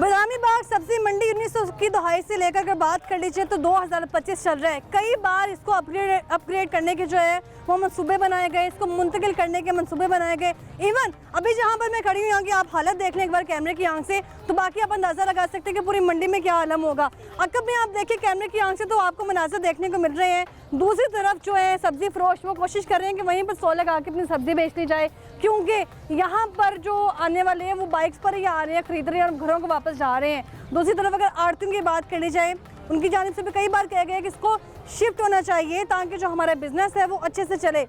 बदामी बाग सब्जी मंडी 1900 की दहाई से लेकर अगर बात कर लीजिए तो 2025 चल रहा है। कई बार इसको अपग्रेड करने के जो है वो मंसूबे बनाए गए, इसको मुंतकिल करने के मंसूबे बनाए गए। इवन अभी जहाँ पर मैं खड़ी हूँ यहाँ की आप हालत देख लें एक बार कैमरे की आंख से, तो बाकी आप अंदाज़ा लगा सकते हैं कि पूरी मंडी में क्या आलम होगा। अकब में आप देखिए कैमरे की आंख से तो आपको मनाज़र देखने को मिल रहे हैं। दूसरी तरफ जो है सब्ज़ी फरोश वो कोशिश कर रहे हैं कि वहीं पर स्टॉल लगा के अपनी सब्ज़ी बेच ली जाए, क्योंकि यहाँ पर जो आने वाले हैं वो बाइक्स पर ही आ रहे हैं, खरीद रहे हैं और घरों को वापस जा रहे हैं। दूसरी तरफ अगर आड़तियों की बात कर ली जाए, उनकी जानिब से भी कई बार कहा गया है कि इसको शिफ्ट होना चाहिए ताकि जो हमारा बिजनेस है वो अच्छे से चले।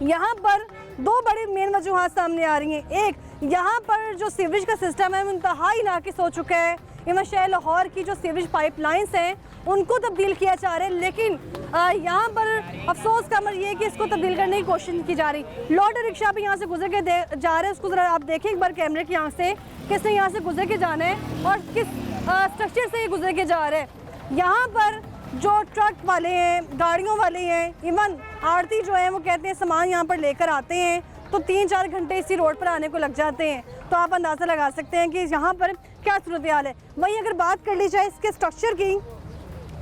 यहाँ पर दो बड़ी मेन वजूहात सामने आ रही हैं। एक, यहाँ पर जो सीवरेज का सिस्टम है वो इंतहाई नाकिस हो चुका है। इवन शहर लाहौर की जो सीवरेज पाइपलाइंस हैं उनको तब्दील किया जा रहा है, लेकिन यहाँ पर अफसोस का अमर ये है कि इसको तब्दील करने की कोशिश की जा रही। लॉटो रिक्शा भी यहाँ से गुजर के जा रहे हैं, उसको ज़रा आप देखें एक बार कैमरे की आंख से, किसने यहाँ से गुजर के जाना है और किस स्ट्रक्चर से ये गुजर के जा रहे हैं। यहाँ पर जो ट्रक वाले हैं, गाड़ियों वाले हैं, इवन आड़ती जो है वो कहते हैं सामान यहाँ पर लेकर आते हैं तो 3-4 घंटे इसी रोड पर आने को लग जाते हैं। तो आप अंदाज़ा लगा सकते हैं कि यहाँ पर क्या सूरत हाल है। वहीं अगर बात कर ली जाए इसके स्ट्रक्चर की,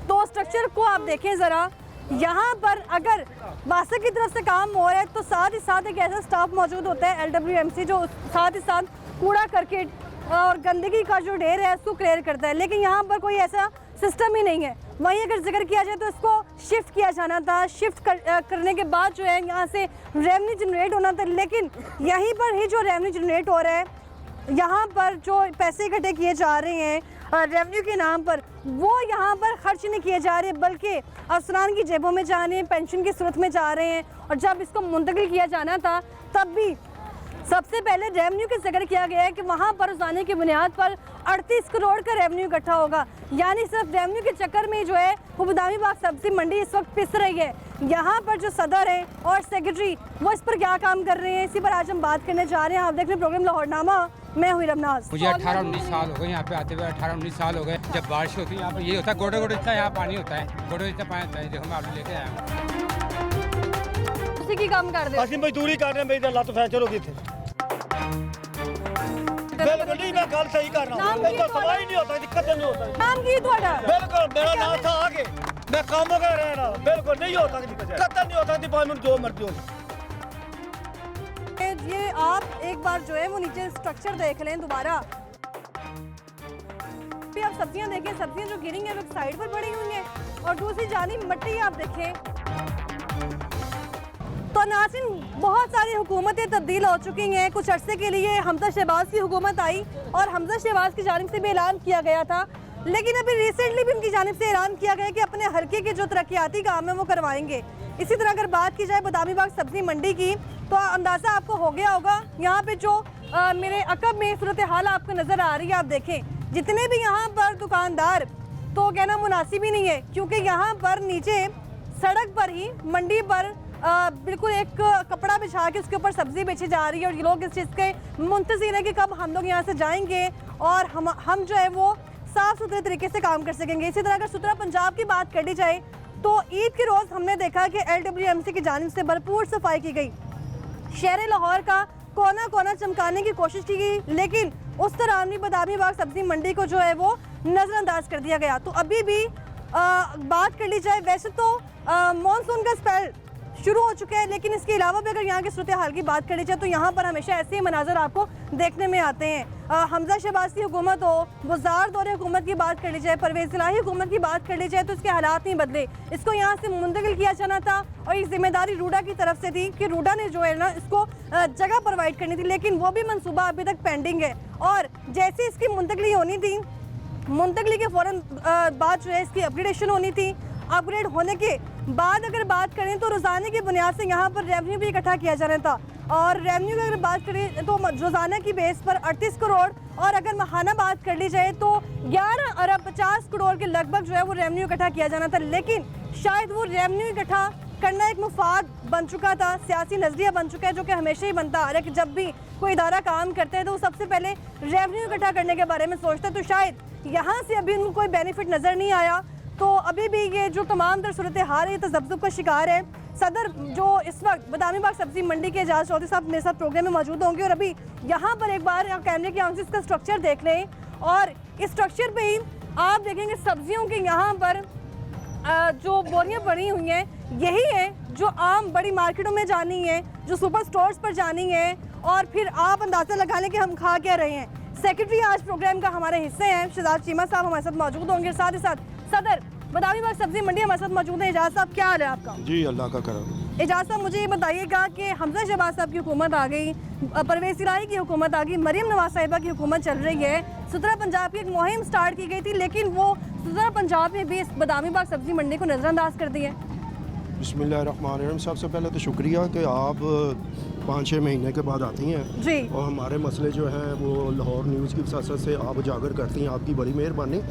तो स्ट्रक्चर को आप देखें ज़रा। यहाँ पर अगर बासा की तरफ से काम हो रहा है तो साथ ही साथ एक ऐसा स्टाफ मौजूद होता है LWMC जो साथ ही साथ कूड़ा करकट और गंदगी का जो ढेर है उसको क्लियर करता है, लेकिन यहाँ पर कोई ऐसा सिस्टम ही नहीं है। वहीं अगर जिक्र किया जाए तो इसको शिफ्ट किया जाना था, शिफ्ट करने के बाद जो है यहाँ से रेवेन्यू जनरेट होना था, लेकिन यहीं पर ही जो रेवेन्यू जनरेट हो रहा है, यहाँ पर जो पैसे इकट्ठे किए जा रहे हैं रेवेन्यू के नाम पर, वो यहाँ पर खर्च नहीं किए जा रहे बल्कि अफसरान की जेबों में जा रहे हैं, पेंशन की सूरत में जा रहे हैं। और जब इसको मुंतकिल किया जाना था तब भी सबसे पहले रेवेन्यू का जिक्र किया गया है कि वहाँ पर उसाने की बुनियाद पर 38 करोड़ का रेवेन्यू इकट्ठा होगा। यानी सिर्फ रेवेन्यू के चक्कर में जो है वो बदामी बाग सब्जी मंडी इस वक्त पिस रही है। यहाँ पर जो सदर है और सेक्रेटरी वो इस पर क्या काम कर रहे हैं, इसी पर आज हम बात करने जा रहे हैं। आप देख रहे हैं प्रोग्राम लाहौरनामा, मैं हुई रमनाज। मुझे 18-19 साल हो गए यहाँ पे आते हुए, 18-19 साल हो गए। जब बारिश होती है यहाँ पे ये होता है, गोडे गोडे इतना यहाँ पानी होता है, गोडे इतना पानी होता है। देखो मैं आपको लेके आया उसी की काम कर दे, मजदूरी कर रहे हैं, लत फ्रैक्चर हो गई थी। बिल्कुल नहीं, मैं गल सही कर रहा हूँ, तो सवाल नहीं होता, दिक्कत नहीं होता। नाम की ਤੁਹਾਡਾ? बिल्कुल मेरा नाम था आगे, मैं काम कर रहा हूँ, बिल्कुल नहीं होता, दिक्कत नहीं होता, डिपार्टमेंट जो मर्जी हो। ये आप एक बार जो है वो नीचे स्ट्रक्चर देख लें दोबारा, फिर आप सब्जियां देखें, सब्जियां जो गिरी हैं वो साइड पर पड़ी हुई हैं और दूसरी जानिब मिट्टी आप देखें। तो नाज़रीन, बहुत सारी हुकूमतें तब्दील हो चुकी हैं। कुछ अरसे के लिए हमजा शहबाज की हुकूमत आई और हमजा शहबाज की जानिब से भी ऐलान किया गया था, लेकिन अभी रिसेंटली भी उनकी जानिब से ऐलान किया गया कि अपने हल्के के जो तरक्याती काम है वो करवाएंगे। इसी तरह अगर बात की जाए बदामी बाग सब्जी मंडी की, तो अंदाज़ा आपको हो गया होगा यहाँ पे जो मेरे अकब में सूरत हाल आपको नज़र आ रही है। आप देखें जितने भी यहाँ पर दुकानदार, तो कहना मुनासिब ही नहीं है, क्योंकि यहाँ पर नीचे सड़क पर ही मंडी पर बिल्कुल एक कपड़ा बिछा के उसके ऊपर सब्ज़ी बेची जा रही है और ये लोग इस चीज़ के मुंतज़िर है कि कब हम लोग यहाँ से जाएंगे और हम जो है वो साफ़ सुथरे तरीके से काम कर सकेंगे। इसी तरह अगर सुथरा पंजाब की बात कर ली जाए तो ईद के रोज़ हमने देखा कि LWMC की जानिब से भरपूर सफाई की गई, शहर लाहौर का कोना कोना चमकाने की कोशिश की गई, लेकिन उस तरह भी बदामी बाग सब्जी मंडी को जो है वो नज़रअंदाज कर दिया गया। तो अभी भी बात कर ली जाए, वैसे तो मानसून का स्पेल शुरू हो चुका है, लेकिन इसके अलावा भी अगर यहाँ के सूरत हाल की बात कर ली जाए तो यहाँ पर हमेशा ऐसे ही मनाजर आपको देखने में आते हैं। हमजा शहबाज की हुकूमत हो, गुज़ार दौरे हुकूमत की बात कर ली जाए, परवेज़ इलाही हुकूमत की बात कर ली जाए, तो इसके हालात नहीं बदले। इसको यहाँ से मुंतकिल किया जाना था और ये जिम्मेदारी रूडा की तरफ से थी कि रूडा ने जो है ना इसको जगह प्रोवाइड करनी थी, लेकिन वो भी मनसूबा अभी तक पेंडिंग है। और जैसे इसकी मुंतकली होनी थी, मुंतकली के फ़ौरन बाद जो है इसकी अपग्रेडेशन होनी थी। अपग्रेड होने के बाद अगर बात करें तो रोज़ाना की बुनियाद से यहाँ पर रेवेन्यू भी इकट्ठा किया जाना था, और रेवेन्यू की अगर बात करें तो रोज़ाना की बेस पर 38 करोड़ और अगर माहाना बात कर ली जाए तो 11 अरब 50 करोड़ के लगभग जो है वो रेवेन्यू इकट्ठा किया जाना था। लेकिन शायद वो रेवेन्यू इकट्ठा करना एक मुफाद बन चुका था, सियासी नज़रिया बन चुका है, जो कि हमेशा ही बनता आ रहा है कि जब भी कोई इदारा काम करते हैं तो वो सबसे पहले रेवेन्यू इकट्ठा करने के बारे में सोचता है। तो शायद यहाँ से अभी उनको कोई बेनिफिट नज़र नहीं आया, तो अभी भी ये जो तमाम तर सूरत हाल है तज़ब्ज़ुब का शिकार है। सदर जो इस वक्त बदामी बाग सब्जी मंडी के एजाज चौधरी साहब मेरे साथ प्रोग्राम में मौजूद होंगे और अभी यहाँ पर एक बार कैमरे की आंख से इसका स्ट्रक्चर देख लें और इस स्ट्रक्चर पे ही आप देखेंगे सब्जियों के यहाँ पर जो बोरियां पड़ी हुई हैं यही है जो आम बड़ी मार्केटों में जानी है, जो सुपर स्टोर्स पर जानी है, और फिर आप अंदाज़ा लगा लें कि हम खा क्या रहे हैं। सेक्रेटरी आज प्रोग्राम का हमारे हिस्से हैं, शहजाद चीमा साहब हमारे साथ मौजूद होंगे, साथ ही साथ सदर बदामी बाग सब्जी मंडी हमारे साथ मौजूद है। एजाज साहब क्या हाल है आपका? जी अल्लाह का करम। एजाज साहब मुझे ये बताइएगा कि हमजा शहबाज साहब की हुकूमत आ गई, परवेज़ इलाही की हुकूमत आ गई, मरियम नवाज साहिबा की हुकूमत चल रही है, सुथरा पंजाब की एक मुहिम स्टार्ट की गई थी, लेकिन वो सुथरा पंजाब में भी इस बदामी बाग सब्जी मंडी को नज़रअंदाज कर दी है। बिस्मिल्लाहिर्रहमानिर्रहीम। सबसे पहले तो शुक्रिया कि आप 5-6 महीने के बाद आती हैं जी, और हमारे मसले जो हैं वो लाहौर न्यूज़ की वसासत से आप उजागर करती हैं, आपकी बड़ी मेहरबानी।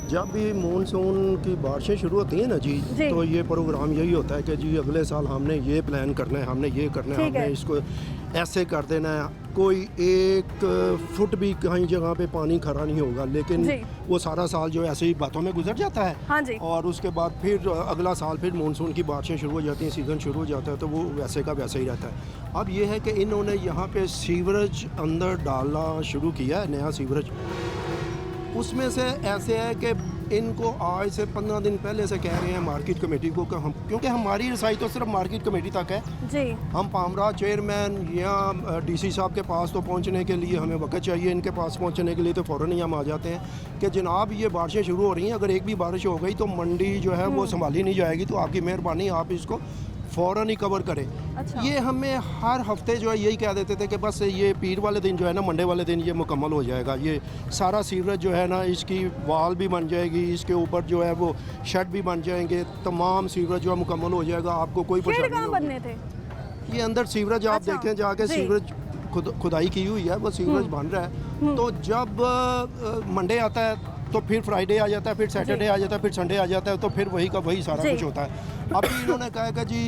जब भी मानसून की बारिशें शुरू होती हैं ना जी, तो ये प्रोग्राम यही होता है कि जी अगले साल हमने ये प्लान करना है, हमने ये करना है, हमने इसको ऐसे कर देना है। कोई एक फुट भी कहीं जगह पे पानी खड़ा नहीं होगा, लेकिन वो सारा साल जो ऐसे ही बातों में गुजर जाता है। हाँ जी। और उसके बाद फिर अगला साल फिर मानसून की बारिशें शुरू हो जाती हैं, सीज़न शुरू हो जाता है, तो वो वैसे का वैसे ही रहता है। अब ये है कि इन्होंने यहाँ पे सीवरेज अंदर डालना शुरू किया है, नया सीवरेज। उसमें से ऐसे है कि इनको आज से 15 दिन पहले से कह रहे हैं मार्केट कमेटी को कि हम, क्योंकि हमारी रसाई तो सिर्फ मार्केट कमेटी तक है जी, हम पामरा चेयरमैन या डीसी साहब के पास तो पहुंचने के लिए हमें वक्त चाहिए, इनके पास पहुंचने के लिए तो फ़ौरन ही हम आ जाते हैं कि जनाब ये बारिशें शुरू हो रही हैं, अगर एक भी बारिश हो गई तो मंडी जो है वो संभाली नहीं जाएगी, तो आपकी मेहरबानी आप इसको फ़ौरन ही कवर करें। अच्छा। ये हमें हर हफ्ते जो है यही कह देते थे कि बस ये पीर वाले दिन जो है ना, मंडे वाले दिन ये मुकम्मल हो जाएगा, ये सारा सीवरेज जो है ना, इसकी वाल भी बन जाएगी, इसके ऊपर जो है वो शेड भी बन जाएंगे, तमाम सीवरेज जो है मुकम्मल हो जाएगा, आपको कोई परेशानी नहीं होगी। बनने थे ये अंदर सीवरेज आप देखें जाके, सीवरेज खुदाई की हुई है, वो सीवरेज बन रहा है। तो जब मंडे आता है तो फिर फ्राइडे आ जाता है, फिर सैटरडे आ जाता है, फिर संडे आ जाता है, तो फिर वही का वही सारा कुछ होता है। अभी इन्होंने कहा कि जी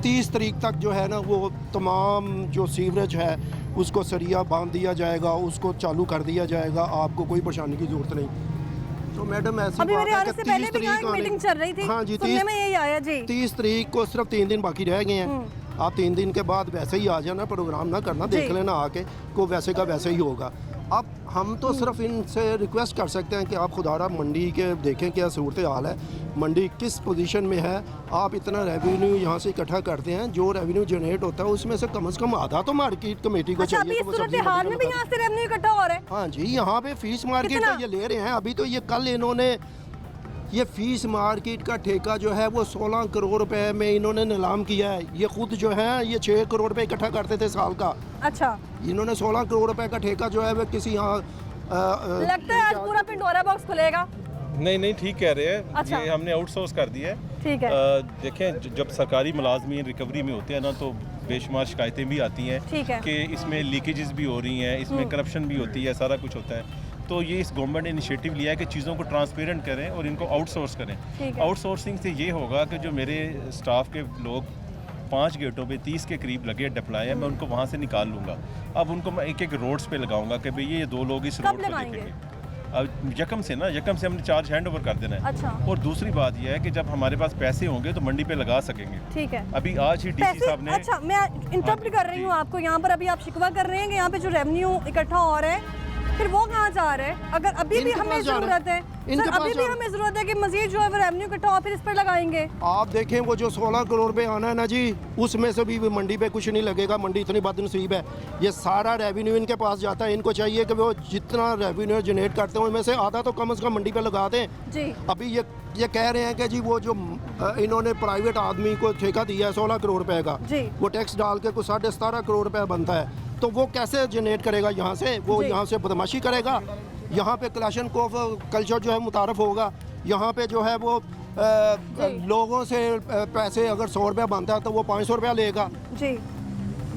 30 तारीख तक जो है ना वो तमाम जो सीवरेज है उसको सरिया बांध दिया जाएगा, उसको चालू कर दिया जाएगा, आपको कोई परेशानी की ज़रूरत नहीं। तो मैडम ऐसी अभी बात मेरे है आने कि से पहले 30 भी यहाँ एक मीटिंग चल रही थी, हाँ जी, सुनने में यही आया जी, 30 तारीख को सिर्फ 3 दिन बाकी रह गए हैं। आप 3 दिन के बाद वैसे ही आ जाना, प्रोग्राम ना करना, देख लेना आके को वैसे का वैसे ही होगा। अब हम तो सिर्फ इनसे रिक्वेस्ट कर सकते हैं कि आप खुदारा मंडी के देखें क्या सूरत हाल है, मंडी किस पोजीशन में है। आप इतना रेवेन्यू यहाँ से इकट्ठा करते हैं, जो रेवेन्यू जनरेट होता है उसमें से कम आधा तो मार्केट कमेटी को चाहिए। अभी सूरत हाल में भी यहाँ से रेवेन्यू इकट्ठा हो रहा है। हाँ जी, यहाँ पे फीस मार्केट का ये ले रहे हैं। अभी तो ये कल इन्होंने ये फीस मार्केट का ठेका जो है वो 16 करोड़ रुपए में इन्होंने नीलाम किया है। ये खुद जो है ये 6 करोड़ रुपए इकट्ठा करते थे साल का। अच्छा, इन्होंने 16 करोड़ रुपए का ठेका जो है वो किसी यहाँ लगता है आज पूरा पिंडोरा बॉक्स खुलेगा। नहीं ठीक कह रहे हैं। अच्छा। ये हमने आउटसोर्स कर दिया है। ठीक है। देखें जब सरकारी मुलाजमीन रिकवरी में होते हैं ना तो बेशुमार शिकायतें भी आती हैं कि इसमें लीकेजेस भी हो रही हैं, इसमें करप्शन भी होती है, सारा कुछ होता है। तो ये इस गवर्नमेंट ने इनिशिएटिव लिया है कि चीज़ों को ट्रांसपेरेंट करें और इनको आउटसोर्स करें। आउटसोर्सिंग से ये होगा कि जो मेरे स्टाफ के लोग 5 गेटों पे 30 के करीब लगे डिप्लॉय है, मैं उनको वहाँ से निकाल लूँगा। अब उनको मैं एक रोड्स पे लगाऊंगा कि भाई ये 2 लोग इस रोड पर देखेंगे। अब यकम से हमने चार्ज हैंड ओवर कर देना है। अच्छा। और दूसरी बात यह है कि जब हमारे पास पैसे होंगे तो मंडी पे लगा सकेंगे। ठीक है। अभी आज ही डीसी साहब ने, अच्छा मैं इंटरप्ट कर रही हूँ आपको, यहाँ पर अभी आप शिकवा कर रहे हैं कि यहाँ पे जो रेवेन्यू इकट्ठा हो रहा है फिर वो कहाँ जा रहा है? अगर अभी भी हमें ज़रूरत है, अभी भी हमें ज़रूरत है कि मज़ीद जो है वो रेवेन्यू इकट्ठा हो, फिर इस पर लगाएंगे। आप देखें वो जो 16 करोड़ रुपए आना है ना जी, उसमें से भी मंडी पे कुछ नहीं लगेगा। मंडी इतनी बदनसीब है, ये सारा रेवेन्यू इनके पास जाता है। इनको चाहिए कि वो जितना रेवेन्यू जनरेट करते हैं उनमें से आधा तो कम से कम मंडी पे लगा दें जी। अभी ये कह रहे हैं कि जी वो जो इन्होंने प्राइवेट आदमी को ठेका दिया है 16 करोड़ रुपए का, वो टैक्स डाल के कुछ 17.5 करोड़ रुपए बनता है, तो वो कैसे जनरेट करेगा यहाँ से? वो यहाँ से बदमाशी करेगा। यहाँ पे क्लाशनकोफ कल्चर जो है मुतारफ होगा। यहाँ पे जो है वो लोगों से पैसे अगर 100 रुपया बनता है तो वो 500 रुपया लेगा जी।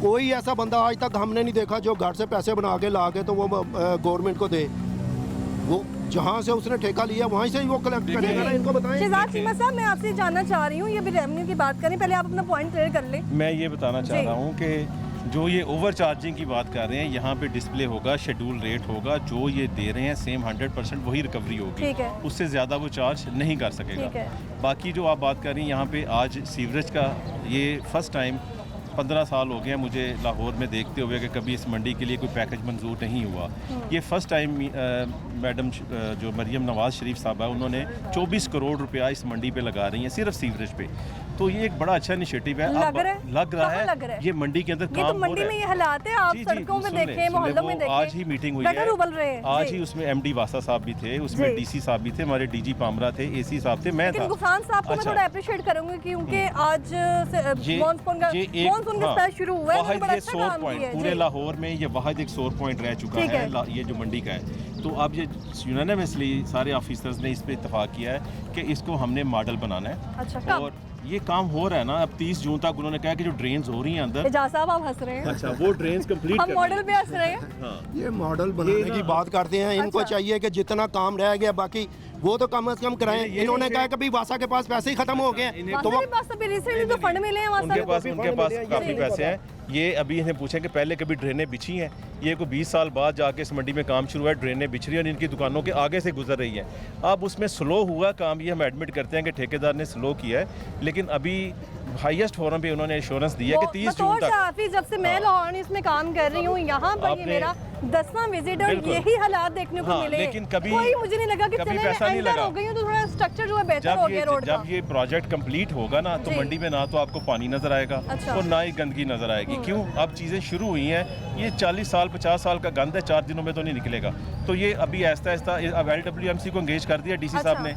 कोई ऐसा बंदा आज तक हमने नहीं देखा जो घर से पैसे बना के ला के तो वो गवर्नमेंट को दे। वो जहाँ से उसने ठेका लिया वहीं से ही वो कलेक्ट करेगा ना। इनको बताएं। शहजाद चीमा साहब, मैं आपसे जानना चाह रही हूँ, ये भी रेवेन्यू की बात करें, पहले आप अपना पॉइंट क्लियर कर लें। मैं ये बताना चाह रहा हूँ कि जो ये ओवर चार्जिंग की बात कर रहे हैं, यहाँ पे डिस्प्ले होगा, शेड्यूल रेट होगा, जो ये दे रहे हैं सेम 100% वही रिकवरी होगी। उससे ज़्यादा वो चार्ज नहीं कर सकेगा। बाकी जो आप बात कर रही हैं यहाँ पे आज सीवरेज का ये फर्स्ट टाइम 15 साल हो गए हैं मुझे लाहौर में देखते हुए कि कभी इस मंडी के लिए कोई पैकेज मंजूर नहीं हुआ। ये फ़र्स्ट टाइम मैडम जो मरियम नवाज़ शरीफ साहब है उन्होंने 24 करोड़ रुपया इस मंडी पे लगा रही हैं सिर्फ सीवरेज पे। तो ये एक बड़ा अच्छा इनिशिएटिव है। लग रहा है ये मंडी के अंदर काम हो रहा है। मंडी में ये हालात है, आप सड़कों में देखें, मोहल्लों में देखें। आज ही मीटिंग हुई है, आज ही उसमें MD वासा साहब भी थे, उसमें DC साहब भी थे, हमारे DG पामरा थे, AC साहब थे, मैं था। गुफरान साहब को मैं थोड़ा अप्रिशिएट करूंगी क्योंकि आज मॉनसून का स्पेशल शुरू हुआ है, वाहिद ये सोर पॉइंट पूरे लाहौर में ये वाहिद एक सोर पॉइंट रह चुका है ये जो मंडी का है। तो अब ये यूनानिमसली सारे ऑफिसर्स ने इस पे इत्तेफाक किया है कि इसको हमने मॉडल बनाना है। अच्छा, और ये काम हो रहा है ना। अब 30 जून तक उन्होंने कहा कि जो ड्रेन्स हो रही हैं अंदर, एजाज साहब आप हंस रहे हैं। अच्छा, वो ड्रेन्स कंप्लीट हम मॉडल पे हंस रहे हैं। हाँ। ये मॉडल बनाने की बात करते हैं, इनको चाहिए कि जितना काम रह गया बाकी वो तो कम से कम कराएं। इन्होंने कहा कभी वासा के पास पैसे ही खत्म हो गए तो वो पास अभी रिसेंटली तो फंड मिले हैं, उनके पास काफी पैसे हैं। ये अभी इन्हें पूछें कि पहले कभी ड्रेनें बिछी हैं, ये को 20 साल बाद जाके इस मंडी में काम शुरू हुआ है, ड्रेनें बिछ रही हैं और इनकी दुकानों के आगे से गुजर रही हैं। अब उसमें स्लो हुआ काम, ये हम एडमिट करते हैं कि ठेकेदार ने स्लो किया है, लेकिन अभी हाईएस्ट फोरम पे उन्होंने एश्योरेंस दिया कि 30 जून तक। जब से मैं लाहौर इसमें काम कर रही हूँ, यहाँ पर ये मेरा 10वां विजिट और यही हालात देखने को मिले। लेकिन कभी कोई मुझे नहीं लगा कि कभी पैसा नहीं लगा। हो गई तो थोड़ा स्ट्रक्चर जो है बेहतर हो गया रोड का। जब ये प्रोजेक्ट कंप्लीट होगा ना तो मंडी में ना तो आपको पानी नजर आएगा और ना ही गंदगी नजर आएगी। क्यों? अब चीजें शुरू हुई हैं। ये 40 साल 50 साल का गंद है, 4 दिनों में तो नहीं निकलेगा। तो ये अभी ऐसा अब LWMC को एंगेज कर दिया DC साहब ने,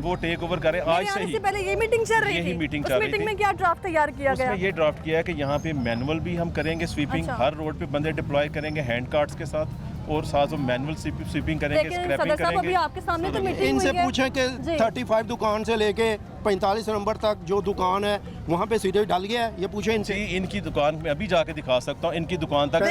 वो टेक ओवर करे आज से ही। पहले ये मीटिंग चल रही थी, यही मीटिंग चल रही थी। मीटिंग में क्या ड्राफ्ट तैयार किया गया? उसमें ये ड्राफ्ट किया है कि यहाँ पे मैनुअल भी हम करेंगे स्वीपिंग, हर रोड पे बंदे डिप्लॉय करेंगे हैंड कार्ड्स के साथ, और साथ में मैनुअल स्वीपिंग करेंगे, स्क्रैपिंग करेंगे। अभी आपके सामने तो मीटिंग इनसे पूछें कि 35 दुकान से लेके 45 नंबर तक जो दुकान है वहाँ पे सीधे डाल गया है, ये पूछे इनसे। इनकी दुकान में अभी जाके दिखा सकता हूँ, इनकी दुकान तक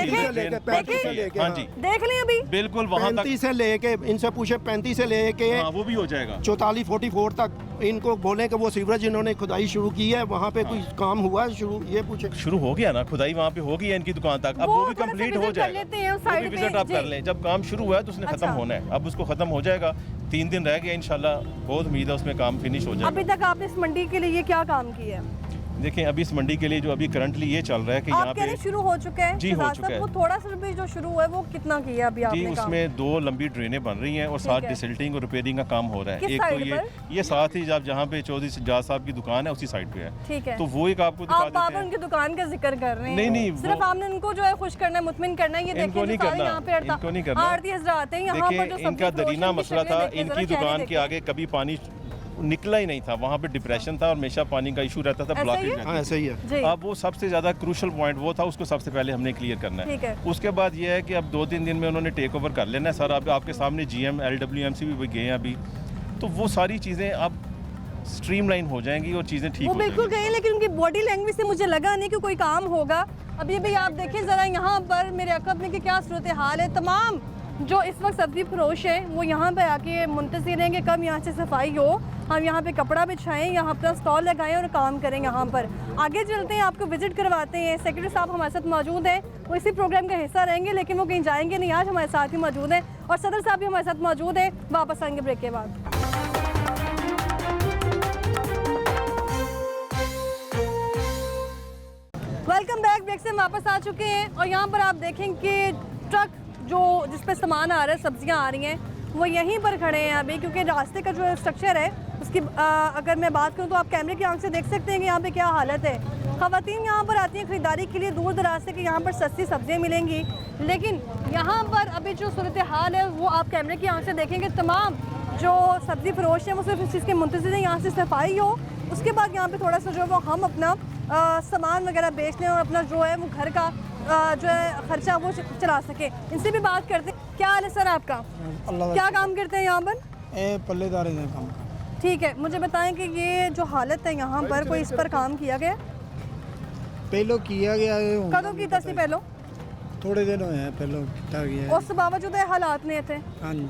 हाँ जी देख लें अभी बिल्कुल वहाँ तक 35 से लेके, इनसे पूछे 35 से लेके वो भी हो जाएगा 44 44 तक। इनको बोले कि वो सीवरेज इन्होंने खुदाई शुरू की है, वहाँ पे कोई काम हुआ है शुरू, ये पूछे। शुरू हो गया ना, खुदाई वहाँ पे हो गई है इनकी दुकान तक, अब वो भी कंप्लीट हो जाएगा। विजिट आप कर लें, जब काम शुरू हुआ है तो उसने खत्म होना है, अब उसको खत्म हो जाएगा। 3 दिन रह गया, इंशाल्लाह बहुत उम्मीद है उसमें काम फिनिश हो जाएगा। अभी तक आपने इस मंडी के लिए क्या काम किया है? देखें अभी इस मंडी के लिए जो अभी करंटली ये चल रहा है कि यहाँ पे शुरू हो चुका है। जी हो चुका है। वो थोड़ा सा भी जो शुरू हुआ है वो कितना किया अभी आपने? जी उसमें 2 लंबी ड्रेनें बन रही हैं और साथ डिसिल्टिंग और रिपेयरिंग का काम हो रहा है। एक तो ये साथ ही जहाँ पे चौधरी सज्जाद साहब की दुकान है उसी साइड पे है। ठीक है, तो वो एक आपको दिखा देते हैं। आप उनकी दुकान का जिक्र कर रहे हैं? नहीं, सिर्फ आपने उनको जो है खुश करना है, मुतमिन करना है। ये देखिए इनको नहीं करना। आरती हज़रात हैं यहाँ पर, जो इनका दरीना मसला था, इनकी दुकान के आगे कभी पानी निकला ही नहीं था, वहाँ पे डिप्रेशन था और हमेशा पानी का इशू रहता था, ब्लॉकेज रहती थी। ऐसा ही है। अब वो सबसे ज़्यादा क्रूशल पॉइंट वो था, उसको सबसे पहले हमने क्लियर करना है। उसके बाद ये है कि अब 2-3 दिन में उन्होंने टेक ओवर कर लेना है सर। अब आपके सामने GM LWMC भी गए हैं अभी, तो वो सारी चीज़ें अब स्ट्रीमलाइन हो जाएंगी और चीज़ें ठीक हो जाएंगी। बिल्कुल गए, लेकिन उनकी बॉडी लैंग्वेज से मुझे लगा नहीं कि कोई काम होगा। अभी भी आप देखें ज़रा यहाँ पर मेरे अकब में कि क्या सूरत हाल है। तमाम जो इस वक्त सब्जी फरोश हैं वो यहाँ पे आके मुंतज़िर हैं कि कब यहाँ से सफाई हो, हम यहाँ पे कपड़ा बिछाएं, यहाँ अपना स्टॉल लगाएं और काम करें। यहाँ पर आगे चलते हैं, आपको विजिट करवाते हैं। सेक्रेटरी साहब हमारे साथ मौजूद हैं, वो इसी प्रोग्राम का हिस्सा रहेंगे लेकिन वो कहीं जाएंगे नहीं, आज हमारे साथ ही मौजूद हैं। और सदर साहब भी हमारे साथ मौजूद हैं, वापस आएंगे ब्रेक के बाद। वेलकम बैक, ब्रेक से वापस आ चुके हैं और यहाँ पर आप देखें कि ट्रक जो जिस पे सामान आ रहा है, सब्जियां आ रही हैं, वो यहीं पर खड़े हैं अभी, क्योंकि रास्ते का जो स्ट्रक्चर है उसकी अगर मैं बात करूं तो आप कैमरे की आंख से देख सकते हैं कि यहाँ पे क्या हालत है। ख़वातीन यहाँ पर आती हैं ख़रीदारी के लिए दूर दराज से कि यहाँ पर सस्ती सब्जियाँ मिलेंगी, लेकिन यहाँ पर अभी जो सूरत हाल है वो आप कैमरे की आंख से देखेंगे। तमाम जो सब्ज़ी फरोश हैं वो सिर्फ इस चीज़ के मुंतज़िर हैं यहाँ से सफाई हो, उसके बाद यहाँ पर थोड़ा सा जो वो हम अपना सामान वगैरह बेच लें और अपना जो है वो घर का जो है खर्चा वो चला सके। इनसे भी बात करते हैं। क्या हाल है सर आपका? क्या काम करते हैं यहाँ पर? पल्लेदारी का काम। ठीक है, मुझे बताएं कि ये जो हालत है यहाँ पर, कोई इस पर काम किया गया? पहले किया गया है। कदों की तस्वीर पहले? थोड़े दिन हुए हैं पहले किया गया है। उसके बावजूद हालात नहीं थे। हाँ जी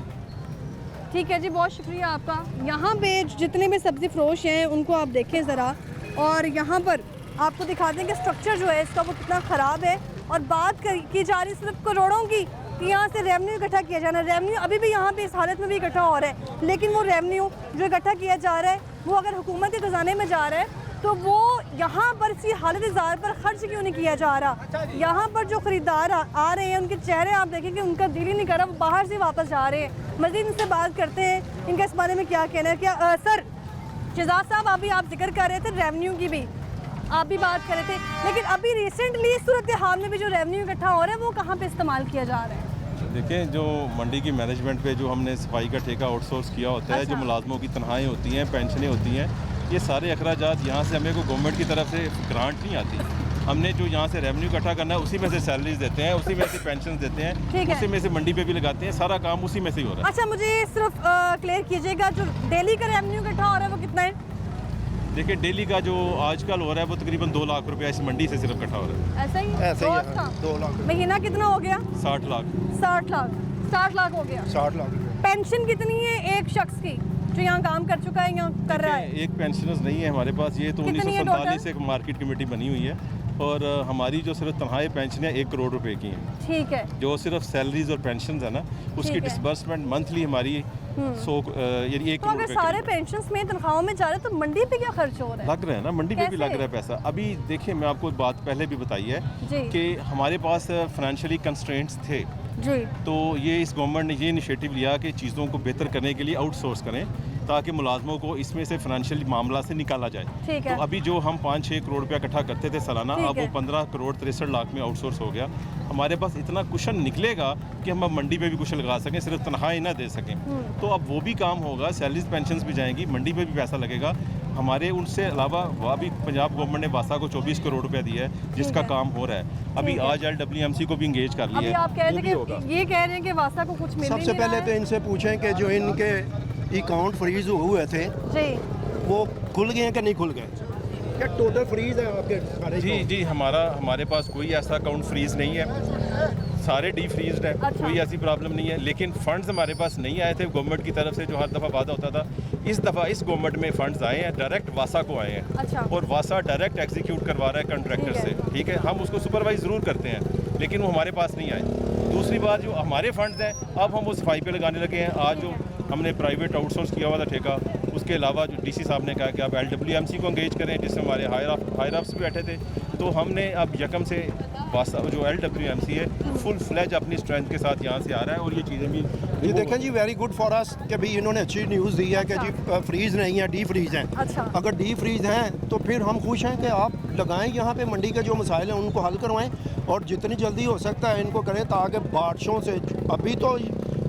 ठीक है जी, बहुत शुक्रिया आपका। यहाँ पे जितने भी सब्ज़ी फरोश हैं उनको आप देखें ज़रा, और यहाँ पर आपको दिखा दें कि स्ट्रक्चर जो है इसका वो कितना ख़राब है। और बात की जा रही सिर्फ करोड़ों की कि यहाँ से रेवन्यू इकट्ठा किया जाना। रेवन्यू अभी भी यहाँ पे इस हालत में भी इकट्ठा हो रहा है, लेकिन वो रेवन्यू जो इकट्ठा किया जा रहा है वो अगर हुकूमत के खजाने में जा रहा है तो वो यहाँ पर इसी हालत ज़ार पर खर्च क्यों नहीं किया जा रहा? यहाँ पर जो ख़रीदार आ रहे हैं उनके चेहरे आप देखें कि उनका दिल ही नहीं कर रहा, वो बाहर से वापस जा रहे हैं। मज़ीद इनसे बात करते हैं, इनका इस बारे में क्या कहना है। क्या सर शहजाद साहब, अभी आप जिक्र कर रहे थे रेवेन्यू की भी, आप भी बात कर रहे थे, लेकिन अभी रिसेंटली सूरत हाल में भी जो रेवेन्यू इकट्ठा हो रहा है वो कहाँ पे इस्तेमाल किया जा रहा है? देखिए, जो मंडी की मैनेजमेंट पे जो हमने सफाई का ठेका आउटसोर्स किया होता है, जो मुलाजमों की तनख्वाहें होती हैं, पेंशनें होती हैं, ये सारे अखराजात यहाँ से हमें को गवर्नमेंट की तरफ से ग्रांट नहीं आती। हमने जो यहाँ से रेवेन्यू इकट्ठा करना है उसी में से सैलरीज देते हैं, उसी में से पेंशन देते हैं, उसी में से मंडी पे भी लगाते हैं, सारा काम उसी में से ही हो रहा है। अच्छा, मुझे सिर्फ क्लियर कीजिएगा, जो डेली का रेवेन्यू इकट्ठा हो रहा है वो कितना है? देखिए, डेली का जो आजकल हो रहा है वो तकरीबन 2 लाख रुपया इस मंडी से सिर्फ इकट्ठा हो रहा है। ऐसा ही ऐसे ही रोज है, का? 2 लाख। महीना कितना हो गया? 60 लाख। 60 लाख, 60 लाख हो गया। 60 लाख। पेंशन कितनी है एक शख्स की जो यहाँ काम कर चुका है, यहाँ कर रहा है? एक पेंशनर्स नहीं है हमारे पास, ये तो कितनी है 1947 से एक मार्केट कमेटी बनी हुई है और हमारी जो सिर्फ तनख्वाही पेंशन है 1 करोड़ रुपए की है। ठीक है। जो सिर्फ सैलरीज और पेंशन है ना, उसकी डिसबर्समेंट मंथली हमारी 100 यानी 1 तो करोड़ अगर रुपए सारे पेंशन्स में तनख्वाहों में जा रहे हैं तो मंडी पे क्या खर्च हो रहा है? लग रहा है ना, मंडी पे भी कैसे? लग रहा है पैसा। अभी देखिए, मैं आपको बात पहले भी बताई है जी। कि हमारे पास फाइनेंशियली कंस्ट्रेंट्स थे, जी। तो ये इस गवर्नमेंट ने ये इनिशिएटिव लिया कि चीज़ों को बेहतर करने के लिए आउटसोर्स करें ताकि मुलाजमों को इसमें से फाइनेंशियल मामला से निकाला जाए। ठीक है। तो अभी जो हम 5-6 करोड़ रुपया इकट्ठा करते थे सालाना, ठीक अब वो है। 15 करोड़ 63 लाख में आउटसोर्स हो गया। हमारे पास इतना कुशन निकलेगा कि हम अब मंडी पे भी कुछ लगा सकें, सिर्फ तनख्वाही ना दे सकें। तो अब वो भी काम होगा, सैलरीज पेंशन भी जाएंगी, मंडी पे भी पैसा लगेगा हमारे। उनसे अलावा अभी पंजाब गवर्नमेंट ने वासा को 24 करोड़ रुपया दिया है जिसका काम हो रहा है। अभी आज LWMC को भी इंगेज कर अभी लिया है। आप कह रहे थे कि ये कह रहे हैं कि वासा को कुछ मिल सबसे नहीं रहा पहले तो है। इनसे पूछें कि जो इनके अकाउंट फ्रीज हुए थे जी। वो खुल गए हैं कि नहीं खुल गए? क्या टोटल फ्रीज है आपके सारे? जी, हमारे पास कोई ऐसा अकाउंट फ्रीज नहीं है, सारे डी फ्रीज्ड है। अच्छा। कोई ऐसी प्रॉब्लम नहीं है, लेकिन फंड्स हमारे पास नहीं आए थे गवर्नमेंट की तरफ से जो हर दफ़ा वादा होता था। इस दफ़ा इस गवर्नमेंट में फंड्स आए हैं, डायरेक्ट वासा को आए हैं। अच्छा। और वासा डायरेक्ट एग्जीक्यूट करवा रहा है कंट्रैक्टर ठीक है। से। ठीक है, हम उसको सुपरवाइज ज़रूर करते हैं, लेकिन वो हमारे पास नहीं आए। दूसरी बात, जो हमारे फंड्स हैं अब हम वो सफाई पे लगाने लगे हैं। आज जो हमने प्राइवेट आउटसोर्स किया हुआ था ठेका, उसके अलावा जो DC साहब ने कहा कि आप LWMC को एंगेज करें, जिसमें हमारे हायर ऑफ्स भी बैठे थे, तो हमने अब यकम से वासा जो LWMC है फुल फ्लेज अपनी स्ट्रेंथ के साथ यहाँ से आ रहा है और ये चीज़ें भी जी देखें जी, वेरी गुड फॉर अस कि भाई इन्होंने अच्छी न्यूज़ दी है कि जी फ्रीज नहीं है, डी फ्रीज हैं। अच्छा। अगर डी फ्रीज हैं तो फिर हम खुश हैं कि आप लगाएं यहाँ पे, मंडी के जो मसाइल हैं उनको हल करवाएं और जितनी जल्दी हो सकता है इनको करें ताकि बारिशों से, अभी तो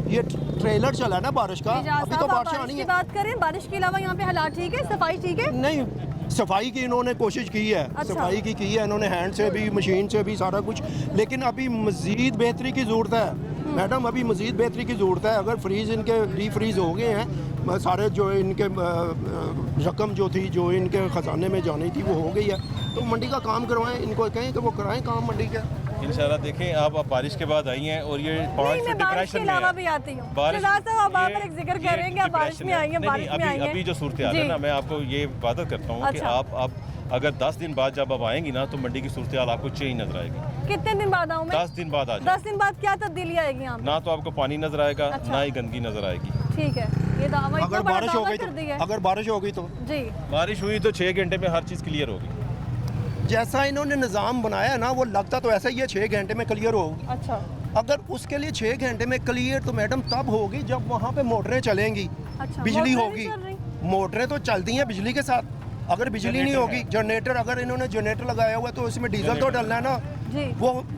ये ट्रेलर चला ना बारिश का, अभी तो बारिश आनी की है। बात करें, बारिश के अलावा यहाँ पे हालात ठीक है, सफाई ठीक है? नहीं, सफाई की इन्होंने कोशिश की है। अच्छा। सफाई की है इन्होंने, हैंड से भी मशीन से भी सारा कुछ, लेकिन अभी मज़ीद बेहतरी की ज़रूरत है मैडम, अभी मज़ीद बेहतरी की ज़रूरत है। अगर फ्रीज़ इनके डी फ्रीज़ हो गए हैं सारे, जो इनके रकम जो थी जो इनके ख़जाने में जानी थी वो हो गई है, तो मंडी का काम करवाएं, इनको कहें कि वो कराएं काम मंडी का। इंशाल्लाह। देखें, आप बारिश के बाद आई हैं और ये 5 नहीं, फीट मैं बारिश के डिप्रेशन में अलावा है। भी आती हूँ। बारिश शहजाद साहब, अब आप ये- एक जिक्र कर रहे हैं कि आप बारिश में आई हैं, नहीं, बारिश में आई हैं। अभी जो सूरत हाल है जी। ना, मैं आपको ये वादा करता हूँ कि अच्छा। आप अगर 10 दिन बाद जब आप आएंगी ना तो मंडी की सूरत हाल आपको चेंज नजर आएगी। कितने दिन बाद आऊँ मैं? 10 दिन बाद आ जाए। 10 दिन बाद क्या तब्दीली आएगी यहाँ पे? ना तो आपको पानी नजर आएगा, अच्छा। ना ही गंदगी नजर आएगी। ठीक है, ये दावा इतना अगर बड़ा बारिश हो दावा गई कर दिया है। तो, अगर बारिश हो गई तो जी। बारिश हुई तो 6 घंटे में हर चीज़ क्लियर होगी। जैसा इन्होंने निज़ाम बनाया ना, वो लगता तो ऐसा ही है 6 घंटे में क्लियर होगी। अच्छा। अगर उसके लिए 6 घंटे में क्लियर तो मैडम तब होगी जब वहाँ पे मोटरें चलेंगी, अच्छा, बिजली मोटरें होगी। नहीं चल रही? मोटरें तो चलती हैं बिजली के साथ, अगर बिजली नहीं होगी, जनरेटर, अगर इन्होंने जनरेटर लगाया हुआ है तो उसमें डीजल तो डलना है ना। जी।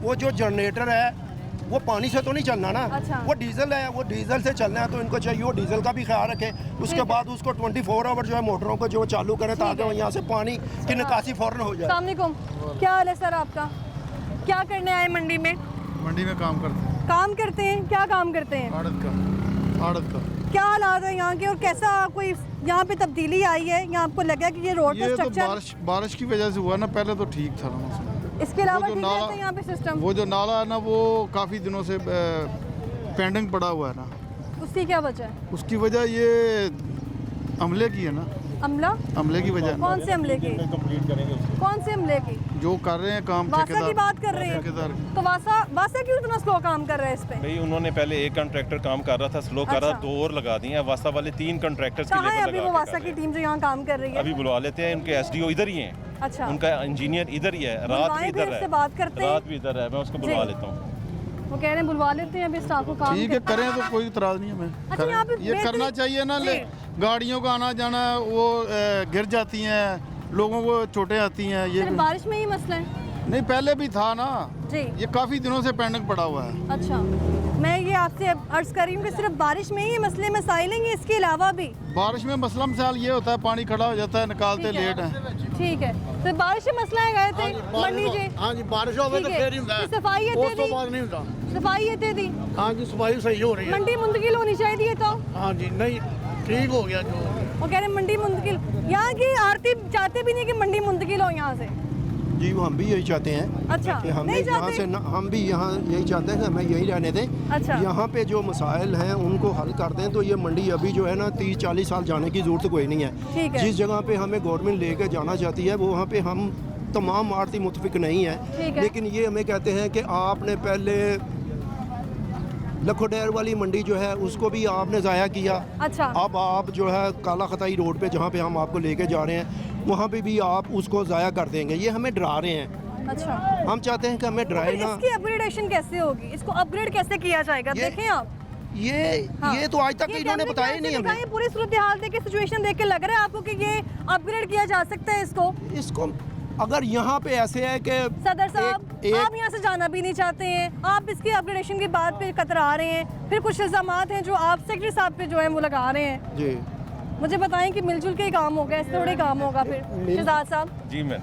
वो जो जनरेटर है वो पानी से तो नहीं चलना ना। अच्छा। वो डीजल है, वो डीजल से चलना है, तो इनको चाहिए वो डीजल का भी ख्याल रखें। उसके बाद उसको 24 आवर जो है मोटरों को जो चालू करें ताकि यहाँ से पानी की निकासी फौरन हो जाए। अस्सलामुअलैकुम, क्या हाल है सर आपका? क्या करने आए मंडी में? मंडी में काम करते हैं, काम करते हैं, क्या काम करते हैं? आड़त का। क्या हालात है यहाँ के और कैसा कोई यहाँ पे तब्दीली आई है? यहाँ आपको लगा कि ये रोड का ये तो स्ट्रक्चर बारिश की वजह से हुआ ना, पहले तो ठीक था ना मौसम। इसके अलावा वो जो ठीक नाला- रहता है यहाँ पे सिस्टम? वो जो नाला है ना, वो काफ़ी दिनों से पेंडिंग पड़ा हुआ है ना, उसकी क्या वजह है? उसकी वजह ये हमले की है ना। अमला अमले की वजह कौन से अमले की? कंप्लीट करेंगे उसको। कौन से अमले की? जो कर रहे हैं काम वासा की बात कर रहे हैं ठेकेदार तो वासा क्यों इतना स्लो काम कर रहा है इस पे? भाई उन्होंने पहले एक कॉन्ट्रैक्टर काम कर रहा था, स्लो कर रहा, अच्छा। 2 और लगा दिए हैं। वासा वाले 3 कॉन्ट्रैक्टर्स की कहाँ है लेबर अभी लगा वो के वासा कर की रहे हैं। टीम जो यहाँ काम कर रही है? अभी बुलवा लेते हैं, उनके एसडीओ इधर ही हैं, अच्छा उनका इंजीनियर इधर ही है, रात भी बुलवाएं इधर फिर है, इससे बात करते हैं। रात भी इधर है, मैं उसको बुलवा जी। लेता हूँ। वो कह रहे हैं बुलवा लेते हैं अभी स्टाफ को काम ठीक है, करते हैं। करें तो कोई इतराज नहीं है। मैं अच्छा, यहाँ पे ये बेहतरी- करना चाहिए ना। जी। गाड़ियों का आना जाना वो गिर जाती हैं, लोगों को चोटें आती हैं। ये सिर्फ बारिश में ही मसला है? नहीं, पहले भी था ना, जी ये काफ़ी दिनों से पेंडिंग पड़ा हुआ है। अच्छा, मैं ये आपसे अर्ज कर रही हूँ कि सिर्फ बारिश में ही ये मसले मसाइल हैं, इसके अलावा भी? बारिश में मसला मिसाल ये होता है, पानी खड़ा हो जाता है, निकालते ठीक है। लेट हैं। ठीक है, तो बारिश में मसला है गए थे मंडी जी? हाँ जी, बारिश होवे तो ठीक है। फिर ही ਹੁੰਦਾ है। सफाई उस इतने तो दी? बाद नहीं ਹੁੰਦਾ। सफाई इतने दी? हाँ जी, सफाई सही हो रही है। मंडी मुंतकिल होनी चाहिए तो? हाँ जी, नहीं ठीक हो गया जो। वो कह रहे हैं मंडी मुंतकिल, यहाँ की आरती चाहते भी नहीं कि मंडी मुंतकिल हो यहाँ से? जी हम भी यही चाहते हैं अच्छा, कि हमें नहीं यहाँ चाहते? से हम भी यहाँ यही चाहते हैं कि हमें यही रहने दें। अच्छा। यहाँ पे जो मसाइल हैं उनको हल कर दें तो ये मंडी अभी जो है ना 30-40 साल जाने की ज़रूरत कोई नहीं ठीक है। है। जिस जगह पे हमें गवर्नमेंट लेके जाना चाहती है वो वहाँ पे हम तमाम आरती मुतफिक नहीं ठीक है, है। लेकिन ये हमें कहते हैं कि आपने पहले लखोडेर वाली मंडी जो है उसको भी आपने ज़ाया किया। अच्छा, अब आप जो है काला खताई रोड पे जहाँ पे हम आपको लेके जा रहे हैं वहाँ पे भी आप उसको ज़ाया कर देंगे। ये हमें डरा रहे हैं। अच्छा, हम चाहते हैं कि हमें तो डराए फिर ना। इसकी अपग्रेडेशन कैसे होगी? इसको अपग्रेड कैसे किया जाएगा? ये- देखें आप, हाँ। ये तो आज तक ये इन्होंने कैमरे बताया ही के नहीं आगे हमें। दिखाएं, पूरी सूरत हाल देख के, सिचुएशन देख के लग रहा है आपको कि ये अपग्रेड किया जा सकता है इसको? इसको अगर यहाँ पे ऐसे है कि सदर साहब एक- आप यहाँ से जाना भी नहीं चाहते हैं, आप इसकी अपग्रेडेशन की बात पे कतरा रहे हैं, फिर कुछ इल्जामात हैं जो आप सेक्रेटरी साहब पे जो है वो लगा रहे हैं। जी मुझे बताएं कि मिलजुल के ही काम होगा, ऐसे थोड़े काम होगा फिर? शहजाद साहब, जी मैं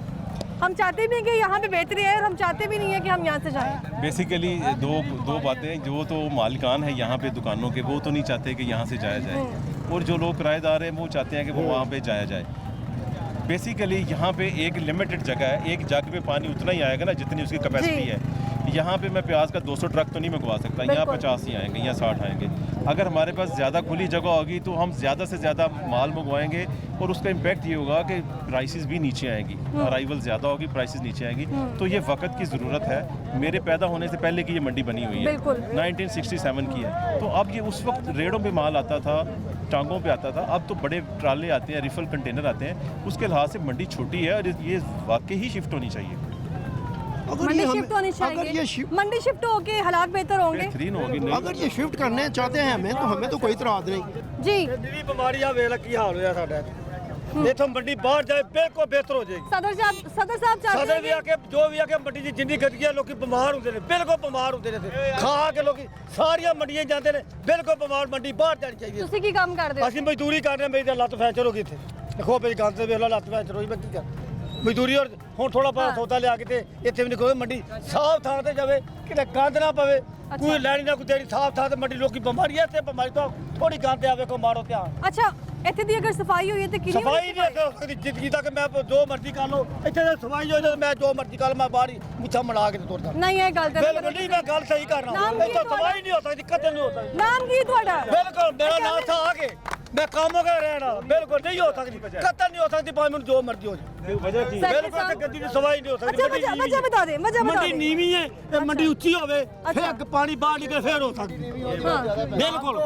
हम चाहते भी हैं कि यहाँ पे बेहतरी है और हम चाहते भी नहीं है कि हम यहाँ से जाएं। बेसिकली दो बातें, जो तो मालिकान है यहाँ पे दुकानों के, वो तो नहीं चाहते कि यहाँ से जाया जाए, और जो लोग किराएदार हैं वो चाहते हैं कि वो वहाँ पे जाया जाए। बेसिकली यहाँ पे एक लिमिटेड जगह है, एक जग में पानी उतना ही आएगा ना जितनी उसकी कैपेसिटी जी। है। यहाँ पे मैं प्याज का 200 ट्रक तो नहीं मंगवा सकता, यहाँ बिल्कुल। 50 ही आएंगे, यहाँ 60 आएंगे। अगर हमारे पास ज़्यादा खुली जगह होगी तो हम ज़्यादा से ज़्यादा माल मंगवाएंगे, और उसका इम्पैक्ट ये होगा कि प्राइसेस भी नीचे आएंगी, अराइवल ज़्यादा होगी, प्राइसेस नीचे आएंगी। तो ये वक्त की ज़रूरत है। मेरे पैदा होने से पहले की ये मंडी बनी हुई है, बिल्कुल। 1967 की है। तो अब ये उस वक्त रेड़ों पे माल आता था, टांगों पे आता था, अब तो बड़े ट्राले आते हैं, रिफल कंटेनर आते हैं। उसके लिहाज से मंडी छोटी है और ये वाकई ही शिफ्ट होनी चाहिए, अगर मंडी ये शिफ्ट होनी अगर ये चाहिए, शिफ्ट मंडी शिफ्ट होके हालात बेहतर होंगे। बेहतरीन होगी। नहीं अगर ये शिफ्ट करने चाहते हैं हमें तो कोई इतराज नहीं। जी ਜਿਹੜੀ ਬਿਮਾਰੀ ਆ ਵੇਖ ਲੈ ਕੀ ਹਾਲ ਹੋਇਆ ਸਾਡਾ ਇਥੋਂ ਮੰਡੀ ਬਾਹਰ ਜਾਏ ਬਿਲਕੁਲ ਬਿਹਤਰ ਹੋ ਜਾਏਗੀ। सदर साहब चाहते ਸਾਡੇ ਵੀ हैं ਆ ਕੇ ਜੋ ਵੀ ਆ ਕੇ ਮੰਡੀ ਦੀ ਜਿੰਨੀ ਗੰਦਗੀ ਆ ਲੋਕੀ ਬਿਮਾਰ ਹੁੰਦੇ ਨੇ, ਬਿਲਕੁਲ ਬਿਮਾਰ ਹੁੰਦੇ ਨੇ ਇੱਥੇ। ਖਾ ਕੇ ਲੋਕੀ ਸਾਰੀਆਂ ਮੰਡੀਆਂ ਜਾਂਦੇ ਨੇ, ਬਿਲਕੁਲ ਬਿਮਾਰ। ਮੰਡੀ ਬਾਹਰ ਜਾਣੀ ਚਾਹੀਦੀ ਹੈ। ਤੁਸੀਂ ਕੀ ਕੰਮ ਕਰਦੇ ਹੋ? ਅਸੀਂ ਮਜ਼ਦੂਰੀ ਕਰ ਰਹੇ ਹਾਂ, ਮੇਰੀ ਤਾਂ ਲੱਤ ਫੈਕਚਰ ਹੋ ਗਈ ਇੱਥੇ। ਦੇਖੋ ਮੇਰੀ ਗੰਦ ਤੇ ਵੇਖ ਲਾ, ਲੱਤ ਫੈਕਚਰ ਹੋਈ, ਮੈਂ ਕੀ ਕਰਾਂ? ਮਜ਼ਦੂਰੀ ਔਰ ਹੁਣ ਥੋੜਾ ਬਹੁਤ ਸੌਦਾ ਲਿਆ ਕੇ ਤੇ ਇੱਥੇ ਵੀ ਨਹੀਂ ਕੋਈ ਮੰਡੀ ਸਾਫ਼ ਥਾਂ ਤੇ ਜਾਵੇ, ਕਿਤੇ ਗੰਦ ਨਾ ਪਵੇ, ਕੋਈ ਲੈਣੀ ਨਾ ਕੋਈ ਦੇਣੀ, ਸਾਫ਼ ਥਾਂ ਤੇ ਮੰਡੀ। ਲੋਕੀ ਬਿਮਾਰੀ ਹੈ ਤੇ ਬਿਮਾਰੀ ਤੋਂ ਥੋੜੀ ਗੰਦ ਆਵੇ, ਕੋ ਮਾਰੋ ਧਿਆਨ। अच्छा, ਇੱਥੇ ਦੀ ਅਗਰ ਸਫਾਈ ਹੋਈ ਹੈ ਤੇ ਕਿੰਨੀ ਸਫਾਈ ਨਹੀਂ ਹੋ ਸਕਦੀ ਜ਼ਿੰਦਗੀ ਤੱਕ। ਮੈਂ ਜੋ ਮਰਜ਼ੀ ਕਰ ਲਓ, ਇੱਥੇ ਤਾਂ ਸਫਾਈ ਹੋਈ ਤਾਂ ਮੈਂ ਜੋ ਮਰਜ਼ੀ ਕਰ ਲਵਾਂ, ਮੈਂ ਬਾਹਰ ਹੀ ਮੁੱਛਾਂ ਮੜਾ ਕੇ ਤੇ ਤੁਰਦਾ। ਨਹੀਂ ਇਹ ਗੱਲ ਤੇ ਬਿਲਕੁਲ ਨਹੀਂ, ਮੈਂ ਗੱਲ ਸਹੀ ਕਰ ਰਹਾ ਨਾਮ ਹਾਂ। ਕੀ ਇੱਥੇ ਤੁਹਾਡਾ? ਸਫਾਈ ਨਹੀਂ ਹੋ ਸਕਦੀ, ਕਦੇ ਨਹੀਂ ਹੋ ਸਕਦੀ। ਨਾਮ ਕੀ ਤੁਹਾਡਾ? ਬਿਲਕੁਲ ਮੇਰਾ ਨਾਮ था आगे, मैं काम कर रहना, बिल्कुल नहीं हो सकती, कतल नहीं हो सकती, भाई मुझे जो मर्जी हो जाए। सर, बिल्कुल साहब- गद्दी की सफाई नहीं हो सकती। अच्छा, मंडी वजह नीवीं है। बता दे, वजह बता मंडी दे। नीवी है ते मंडी ऊंची होवे, अच्छा। फिर पानी बाहर निकले फिर हो सकती। हाँ। बिल्कुल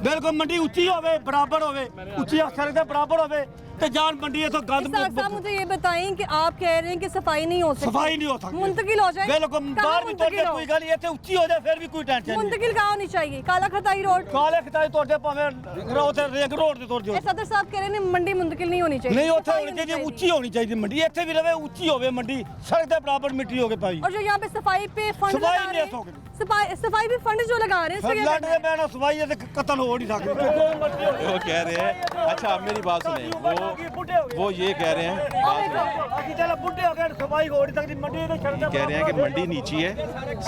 बिल्कुल मंडी ऊंची होवे, बराबर होवे, ऊंची सड़क दे बराबर होवे ते जान मंडी है तो गंद इसाक साहब मुझे ये बताएं कि आप कह रहे हैं कि सफाई नहीं हो सकती, सफाई नहीं हो सकती, मुंतकिल हो जाए। बिल्कुल कहाँ बाहर भी मुंतकिल तोड़े हो? कोई गल इतने ऊंची हो जाए फिर भी कोई टेंशन नहीं। मुंतकिल कहाँ होनी चाहिए? काला खताई रोड? काले खताई तोड़े पावे उधर रेग रोड ते तोड़ दियो। ਇਹ ਸਦਰ ਸਾਹਿਬ ਕਹਿ ਰਹੇ ਨੇ ਮੰਡੀ ਮੁੰਤਕਿਲ ਨਹੀਂ ਹੋਣੀ ਚਾਹੀਦੀ, नहीं उत्थे सफाई होनी चाहिए, ऊंची होनी चाहिए मंडी। इत्थे भी रवे ऊंची होवे मंडी, सड़क दे बराबर मिट्टी होके पाई। और जो यहाँ पे सफाई पे फंड सफाई लगा नहीं रहे हो हैं, सफाई पे फंड जो लगा रहे हैं इसको क्या लड़ करना दे है? मैं ना सफाई है ते कत्ल हो नहीं सकते। जो मर्जी हो वो कह रहे हैं, अच्छा आप मेरी बात सुने, वो ये कह रहे हैं, ਅਸੀਂ चलो बुढ़े हो गए, सफाई हो नहीं सकती मंडी ते सड़क कह रहे हैं कि मंडी नीची है,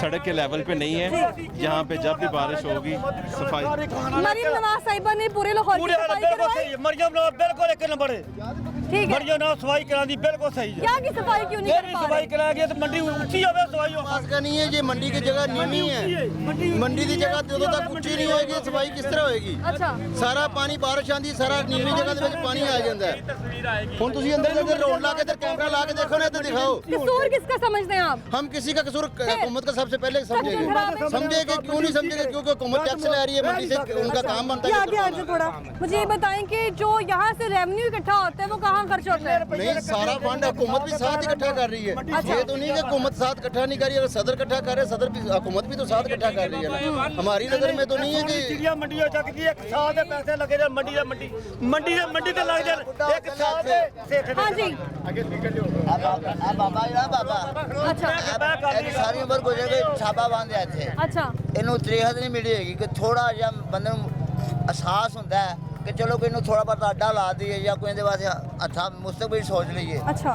सड़क के लेवल पे नहीं है, यहाँ पे जब भी बारिश होगी सफाई। मरीम नवाज साहिबा ने पूरे लाहौर की पूरे सफाई बिल्कुल करवाई। सही है। मरियम नवाज बिल्कुल एक नंबर है। ठीक है। बढ़िया ना सफाई करा दी बिल्कुल सही है। यहाँ की सफाई क्यों नहीं ये कर भी पा सफाई रहे? कराएंगे तो मंडी ऊंची होवे सफाई हो पास का नहीं है ये मंडी की जगह नीवी है मंडी की जगह ਜਦੋਂ तक ਉੱਚੀ नहीं होएगी सफाई किस तरह होएगी अच्छा ਸਾਰਾ ਪਾਣੀ ਬਾਰਿਸ਼ ਆਂਦੀ ਸਾਰਾ ਨੀਵੀਂ ਜਗ੍ਹਾ ਦੇ ਵਿੱਚ ਪਾਣੀ ਆ ਜਾਂਦਾ ਹੈ ਹੁਣ ਤੁਸੀਂ ਅੰਦਰ ਜਾ ਕੇ ਰੋਡ ਲਾ के इधर कैमरा ला के देखो ना इधर दिखाओ कसूर किसका समझते हैं आप? हम किसी का कसूर हुकूमत का सबसे पहले समझेंगे समझेंगे क्यों नहीं समझेंगे क्योंकि हुकूमत टैक्स ले रही है मंडी से उनका काम बनता ये है आगे आगे थोड़ा मुझे ये बताएं कि जो यहाँ से रेवेन्यू इकट्ठा होता है वो कहाँ खर्च होता है? नहीं सारा फंड हुकूमत भी साथ इकट्ठा कर रही है ये तो नहीं कि हुकूमत साथ इकट्ठा नहीं कर रही अगर सदर इकट्ठा कर रहे सदर भी हुकूमत भी तो साथ इकट्ठा कर रही है ना हमारी नजर में तो नहीं है कि चिड़िया मंडी हो चुकी है 1 साल ਦੇ ਪੈਸੇ ਲੱਗੇ ਜਾਂ ਮੰਡੀ ਤੇ ਲੱਗ ਜਾਣ 1 ਸਾਲ ਦੇ ਸੇਠ हाँ जी ਬਾਬਾ ਜਿਹੜਾ ਬਾਬਾ अच्छा ਇਹਦੀ ਸਾਰੀ ਉਮਰ ਗੁਜ਼ਰ ਗਈ ਛਾਪਾ ਬੰਨ੍ਹਿਆ ਇੱਥੇ अच्छा ਇਹਨੂੰ ਤਰੀਹਤ ਨਹੀਂ ਮਿਲੀ ਹੈਗੀ ਕਿ ਥੋੜਾ ਜਿਹਾ ਬੰਦੇ ਨੂੰ ਅਹਿਸਾਸ ਹੁੰਦਾ ਹੈ ਕਿ ਚਲੋ ਕੋਈ ਨੂੰ ਥੋੜਾ ਬਹੁਤ ਅੱਡਾ ਲਾ ਦਈਏ ਜਾਂ ਕੋਈ ਇਹਦੇ ਵਾਸਤੇ ਅੱਛਾ ਮੁਸਤਕਬਲ सोच लीजिए अच्छा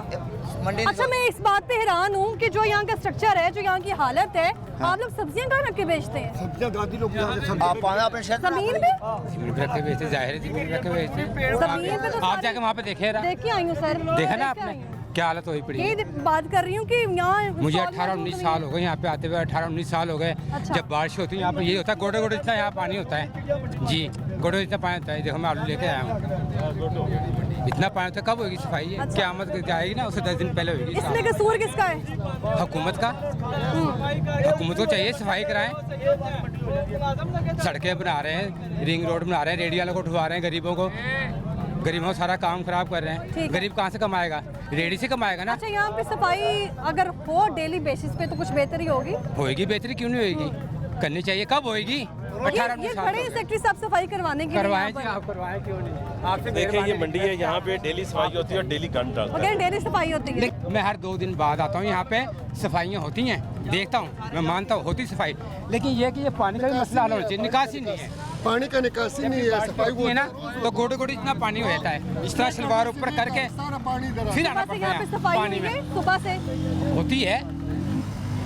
मंडी अच्छा मैं इस बात पे हैरान हूँ कि जो यहाँ का स्ट्रक्चर है जो यहाँ की हालत है आप लोग सब्जियाँ कहाँ रख के बेचते हैं? ਸਬਜ਼ੀਆਂ ਗਾਦੀ ਲੋਕ ਜਾਂਦੇ ਸਬਜ਼ੀ आप पाना अपने शहर जमीन पे? जमीन पे रख के बेचते, जाहिर है जमीन पे रख के बेचते। जमीन पे तो आप जाके वहाँ पे देखे देख के आई हूँ सर देखा ना देख के आपने आई हूँ। क्या हालत हुई पड़ी है। यही बात कर रही हूँ कि यहाँ मुझे स्वाद 18-19 साल हो गए यहाँ पे आते हुए 18-19 साल हो गए अच्छा। जब बारिश होती है यहाँ पे यही होता है गोडे गोडे इतना यहाँ पानी होता है जी गोडे इतना पानी होता है देखो मैं आलू लेके आया हूँ इतना पानी होता है कब होगी सफाई है अच्छा। क़यामत जाएगी ना उससे 10 दिन पहले होगी इसमें कसूर किसका है? हुकूमत का हुकूमत को चाहिए सफाई कराएं सड़कें बना रहे हैं रिंग रोड बना रहे हैं रेडी वालों को उठवा रहे हैं गरीबों को सारा काम खराब कर रहे ठीक हैं है। गरीब कहाँ से कमाएगा रेडी से कमाएगा ना अच्छा यहाँ पे सफाई अगर हो डेली बेसिस पे तो कुछ बेहतरी होगी। होएगी बेहतरी क्यों नहीं होएगी करनी चाहिए कब होएगी ये खड़े सेक्रेटरी साहब सफाई करवाने के लिए करवाएं यहाँ जी पर। आप करवाएं क्यों नहीं आपसे देखिए ये मंडी है यहाँ पे डेली सफाई होती है और डेली गंद डालता वो है कह रहे डेली सफाई होती है। लेकिन मैं हर 2 दिन बाद आता हूँ यहाँ पे सफाइयाँ होती हैं देखता हूँ मैं मानता हूँ होती सफाई लेकिन ये कि ये पानी का भी मसला हल होना चाहिए निकासी नहीं है पानी का निकासी नहीं है सफाई है ना तो गोडे गोडे इतना पानी हो जाता है इस तरह शलवार ऊपर करके फिर आना सुबह से यहाँ पे पड़ता है सफाई पानी हुई में है सुबह से। होती है